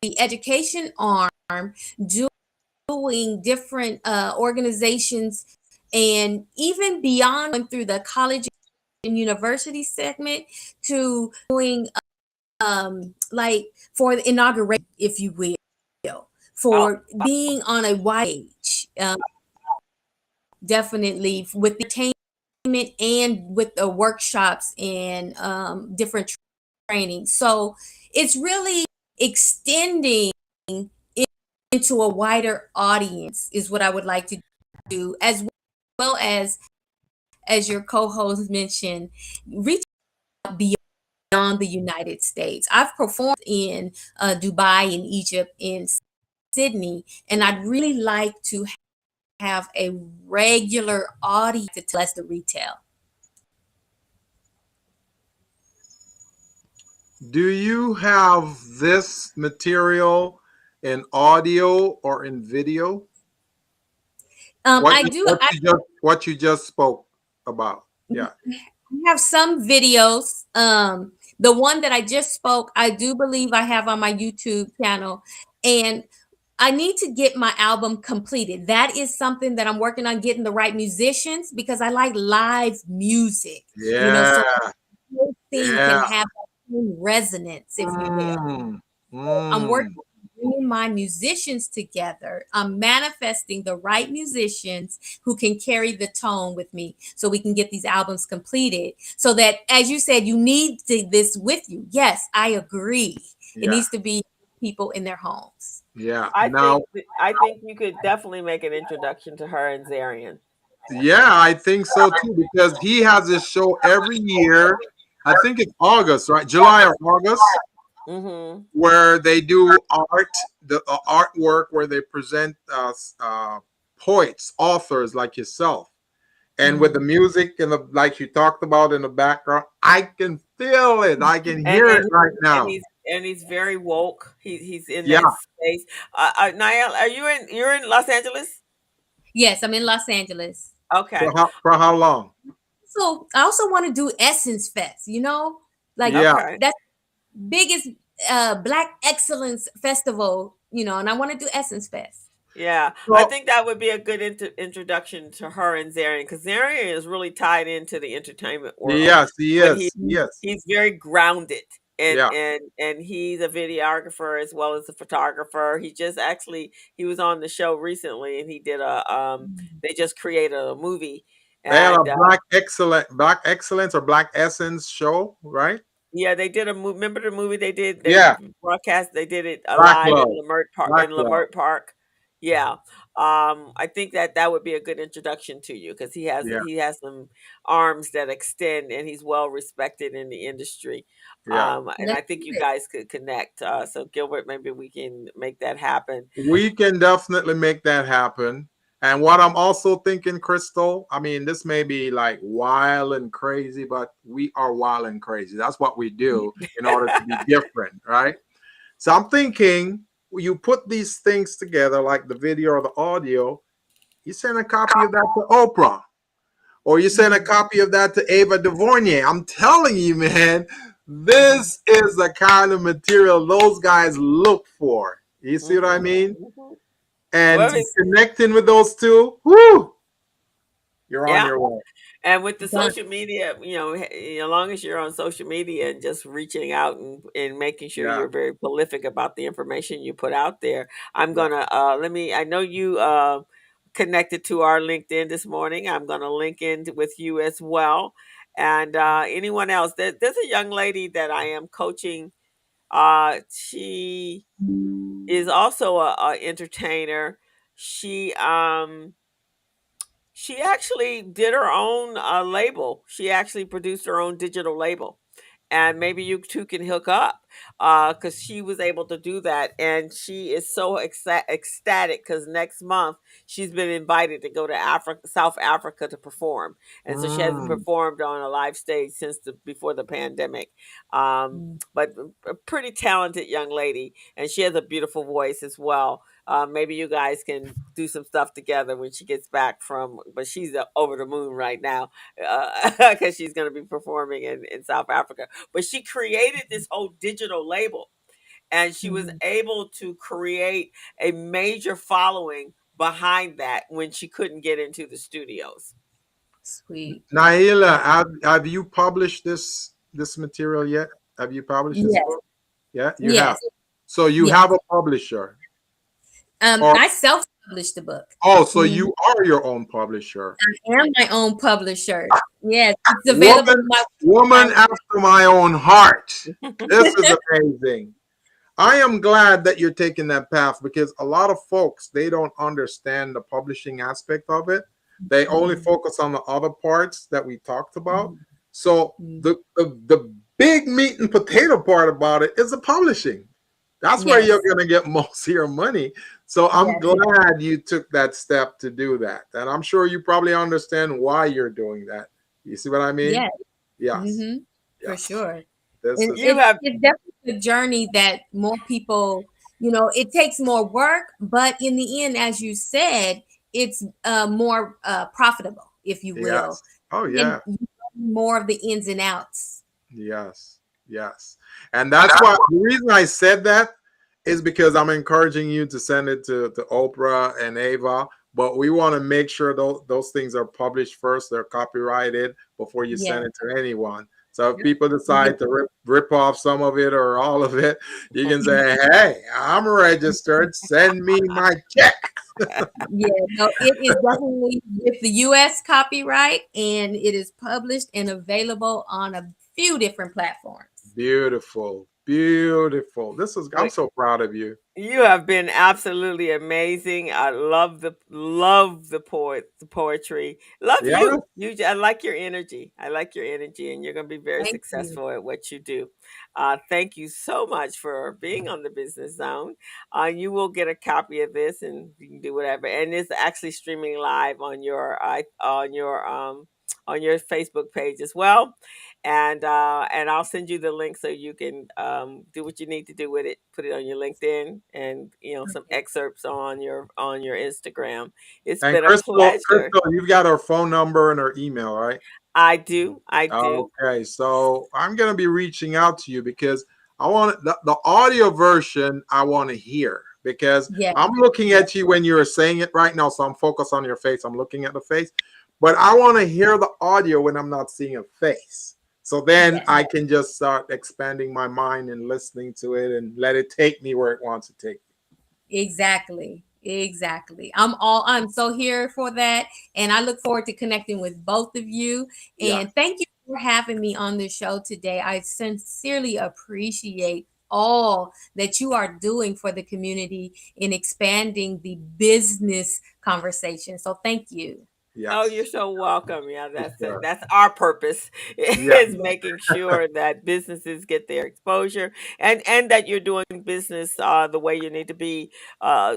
the education arm, doing different organizations, and even beyond, going through the college and university segment to doing like for the inauguration, if you will, for being on a wide stage, definitely with the entertainment and with the workshops and different training. So it's really extending into a wider audience is what I would like to do, as well as your co-host mentioned, reach out beyond the United States. I've performed in Dubai, in Egypt, in Sydney, and I'd really like to have a regular audience to tell us the retail. Do you have this material in audio or in video? I do. What you just spoke about. Yeah. I have some videos. The one that I just spoke, I do believe I have on my YouTube channel, and I need to get my album completed. That is something that I'm working on, getting the right musicians, because I like live music. Yeah. You know, so the whole thing can have resonance, if you will. I'm working on bringing my musicians together. I'm manifesting the right musicians who can carry the tone with me so we can get these albums completed. So that, as you said, you need this with you. Yes, I agree. It needs to be people in their homes. Yeah. I think you could definitely make an introduction to her and Zarian. Yeah, I think so too, because he has this show every year. I think it's August, right? July or August, where they do the artwork, where they present poets, authors like yourself, and with the music and like you talked about in the background, I can feel it. I can hear it right now. And he's very woke. He's in that space. Nailah, you're in Los Angeles? Yes, I'm in Los Angeles. Okay. For how long? So I also want to do Essence Fest, like that's biggest Black Excellence Festival, and I want to do Essence Fest. Yeah, I think that would be a good introduction to her and Zarian, because Zarian is really tied into the entertainment world. Yes, he is. He's very grounded, and he's a videographer as well as a photographer. He was on the show recently, and he did they just created a movie. They had a Black Excellence or Black Essence show, right? Yeah, they did remember the movie they did? Broadcast. They did it live in Lamert Park. Yeah. I think that would be a good introduction to you, because he has some arms that extend, and he's well respected in the industry. And I think you guys could connect. So Gilbert, maybe we can make that happen. We can definitely make that happen. And what I'm also thinking, Crystal, I mean, this may be like wild and crazy, but we are wild and crazy. That's what we do in order to be different, right? So I'm thinking you put these things together, like the video or the audio. You send a copy of that to Oprah, or you send a copy of that to Ava DuVernay. I'm telling you, man, this is the kind of material those guys look for. You see what I mean? And Well, connecting with those two, whoo, you're on yeah. your way. And with the Done. social media, as long as you're on social media and just reaching out and making sure Yeah, you're very prolific about the information you put out there, I'm yeah. gonna I know you connected to our LinkedIn this morning. I'm gonna link in with you as well. And anyone else, there's a young lady that I am coaching. She is also a entertainer. She actually did her own label. She actually produced her own digital label, and maybe you two can hook up because she was able to do that, and she is so ecstatic because next month she's been invited to go to South Africa to perform, and so she hasn't Mm. performed on a live stage since before the pandemic. But a pretty talented young lady, and she has a beautiful voice as well. Maybe you guys can do some stuff together when she gets back from, but she's over the moon right now because she's going to be performing in South Africa. But she created this whole digital label, and she was able to create a major following behind that when she couldn't get into the studios. Sweet. Nailah, have you published this material yet? Have you published this Yes. book? Yeah, you have. Yes. So you Yes. have a publisher, or I self-published the book. so Mhm. you are your own publisher. I am my own publisher. Yes, it's available. Woman after my own heart. This is amazing. I am glad that you're taking that path because a lot of folks they don't understand the publishing aspect of it. They only focus on the other parts that we talked about. So the big meat and potato part about it is the publishing. That's where Yes. you're going to get most of your money. So I'm Yes. glad you took that step to do that. And I'm sure you probably understand why you're doing that. You see what I mean? Yes. Yes. For Yes. sure. This And is it's definitely a journey that more people, it takes more work, but in the end, as you said, it's more profitable, if you will. yes. Oh And yeah. you know more of the ins and outs. Yes. Yes. And that's why the reason I said that is because I'm encouraging you to send it to Oprah and Ava. But we want to make sure those things are published first, they're copyrighted before you Yes. send it to anyone. So if people decide to rip off some of it or all of it, you can say, hey, I'm registered. Send me my check. Yeah, no, it is definitely with the US copyright, and it is published and available on a few different platforms. Beautiful. Beautiful. I'm so proud of you. You have been absolutely amazing. I love the poetry. Love Yeah. you. I like your energy. I like your energy, and you're going to be very Thank you. successful at what you do. Thank you so much for being on the Business Zone. You will get a copy of this, and you can do whatever. And it's actually streaming live on your Facebook page as well. And I'll send you the link so you can do what you need to do with it. Put it on your LinkedIn, and some excerpts on your Instagram. It's And been a pleasure. Crystal, you've got her phone number and her email, right? I do. I do. Okay, so I'm gonna be reaching out to you because I want the audio version. I want to hear because Yeah. I'm looking at you when you're saying it right now, so I'm focused on your face. I'm looking at the face, but I want to hear the audio when I'm not seeing a face. So then Yes. I can just start expanding my mind and listening to it and let it take me where it wants to take me. Exactly. I'm so here for that. And I look forward to connecting with both of you. Yeah. And thank you for having me on the show today. I sincerely appreciate all that you are doing for the community in expanding the business conversation. So thank you. Yes. Oh, you're so welcome. Yeah, that's Sure. that's our purpose Yeah. is making sure that businesses get their exposure and that you're doing business the way you need to be, uh,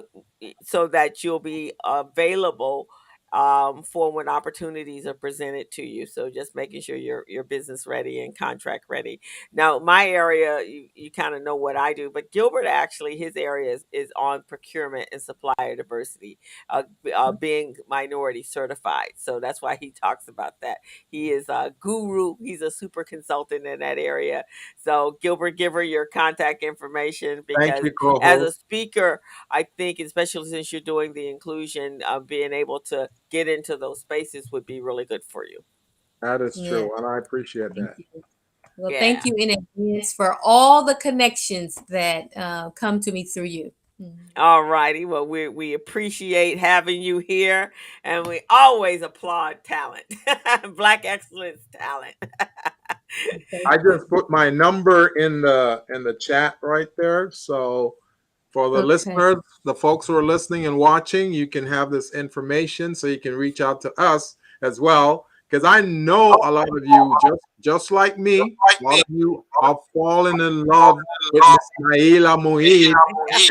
so that you'll be available for when opportunities are presented to you. So just making sure you're business ready and contract ready. Now, my area, you kind of know what I do, but Gilbert actually, his area is on procurement and supplier diversity, being minority certified. So that's why he talks about that. He is a guru. He's a super consultant in that area. So Gilbert, give her your contact information, Thank because you, as a co-host. speaker, I think, especially since you're doing the inclusion, being able to get into those spaces would be really good for you. That is Yeah. true, and I appreciate Thank that. you. Well, Yeah. thank you in advance for all the connections that come to me through you. All righty. Well, we appreciate having you here, and we always applaud talent, Black excellence talent. I just put my number in the chat right there. So for the Okay. listeners, the folks who are listening and watching, you can have this information so you can reach out to us as well. Because I know a lot of you, just like me, a lot of you are falling in love with Miss Nailah Muied,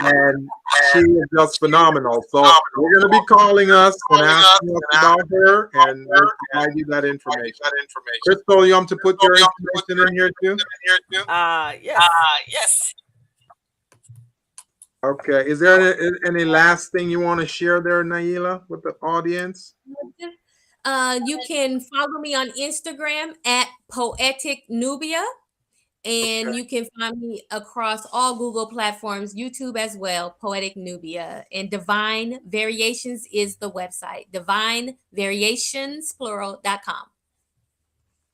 and she is just phenomenal. So you're going to be calling us and asking us about her, and we'll provide you that information. Crystal, you want to put your information in here too? Yes. Okay. Is there any last thing you want to share there, Nailah, with the audience? You can follow me on Instagram at Poetic Nubia, and Okay. you can find me across all Google platforms, YouTube as well, Poetic Nubia. And Divine Variations is the website, divinevariationsplural.com.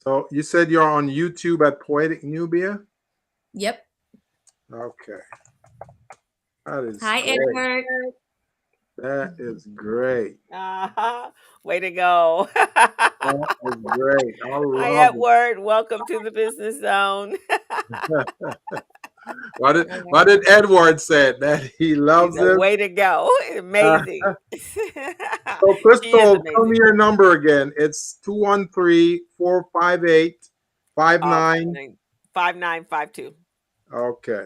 So you said you're on YouTube at Poetic Nubia? Yep. Okay. That is Hi, great. Edward. That is great. Way to go. That is great. I Hi, love it. Edward. Welcome to the Business Zone. What did Edward say? That he loves it? Way to go. Amazing. So She is Crystal, tell me amazing. your number again. It's 213-458-59. 5952. Okay.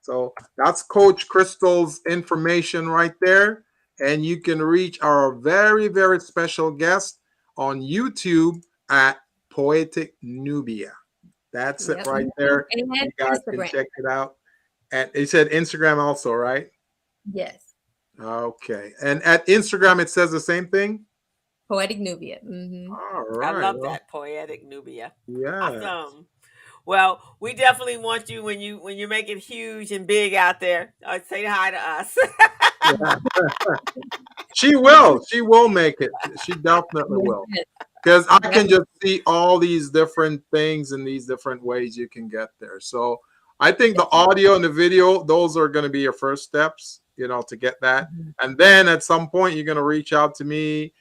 So that's Coach Crystal's information right there. And you can reach our very, very special guest on YouTube at Poetic Nubia. That's it Yep. right there. And You that's guys can Instagram. check it out. And it said Instagram also, right? Yes. Okay. And at Instagram, it says the same thing? Poetic Nubia. Mm-hmm. All I right. love Well, that. Poetic Nubia. yeah. Awesome. Well, we definitely want you when you make it huge and big out there. Say hi to us. She will. She will make it. She definitely will. Yes. Because I can just see all these different things and these different ways you can get there. So I think the audio and the video, those are going to be your first steps, to get that. And then at some point, you're going to reach out to me,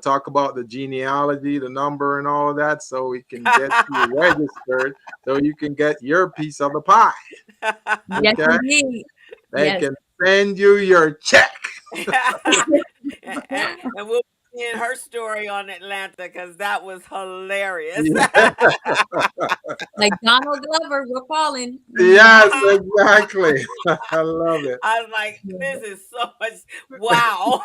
talk about the genealogy, the number, and all of that, so we can get you registered, so you can get your piece of the pie. Yes, Okay? indeed. They Yes. can send you your check. and we'll be in her story on Atlanta, because that was hilarious. Like Donald Glover, we're calling. Yes, exactly. I love it. I was like, this is so much. Wow.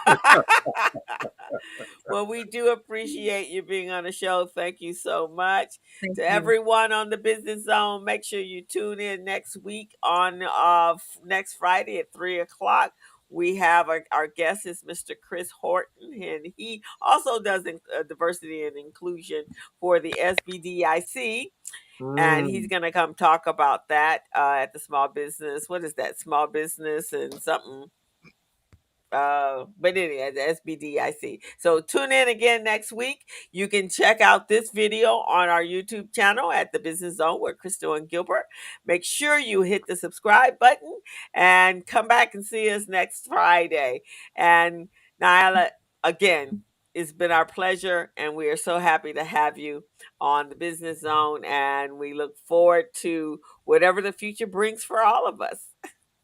Well, we do appreciate you being on the show. Thank you so much. Thank To you. everyone on the Business Zone, make sure you tune in next week on next Friday at 3:00. We have our guest is Mr. Chris Horton, and he also does diversity and inclusion for the SBDIC. And he's going to come talk about that at the small business. What is that? Small business and something. But anyway, the SBDIC. So tune in again next week. You can check out this video on our YouTube channel at the Business Zone with Crystal and Gilbert. Make sure you hit the subscribe button and come back and see us next Friday. And Nailah, again, it's been our pleasure, and we are so happy to have you on the Business Zone, and we look forward to whatever the future brings for all of us.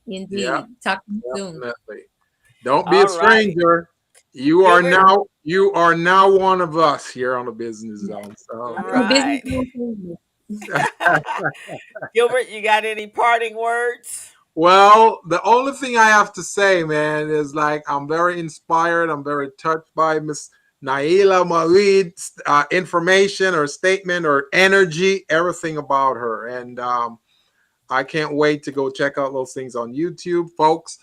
Indeed. Yeah, Talk to you soon. definitely. Don't be a All righty. stranger. You are Gilbert. now one of us here on the Business Zone. So All right. Gilbert, you got any parting words? well, the only thing I have to say, man, is like I'm very inspired. I'm very touched by Miss Nailah Muied information or statement or energy, everything about her. And I can't wait to go check out those things on YouTube, folks.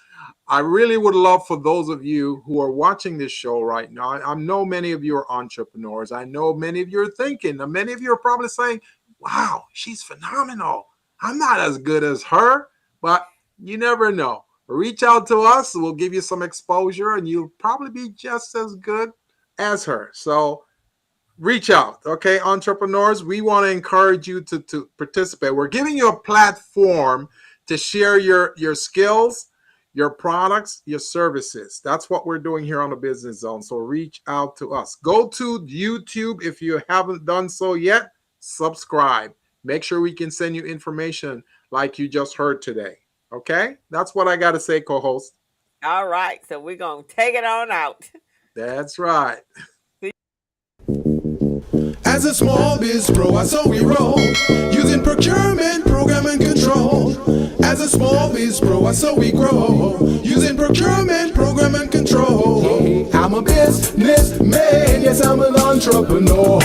I really would love for those of you who are watching this show right now. I know many of you are entrepreneurs. I know many of you are thinking, and many of you are probably saying, wow, she's phenomenal. I'm not as good as her, but you never know. Reach out to us. We'll give you some exposure, and you'll probably be just as good as her. So reach out, okay, entrepreneurs. We want to encourage you to participate. We're giving you a platform to share your skills, your products, your services. That's what we're doing here on the Business Zone. So reach out to us. Go to YouTube if you haven't done so yet. Subscribe. Make sure we can send you information like you just heard today. Okay? That's what I got to say, co-host. All right. So we're going to take it on out. That's right. As a small biz pro, I saw we roll, using procurement, program and control. As a small biz pro, I saw we grow, using procurement, program and control. I'm a businessman, yes, I'm an entrepreneur.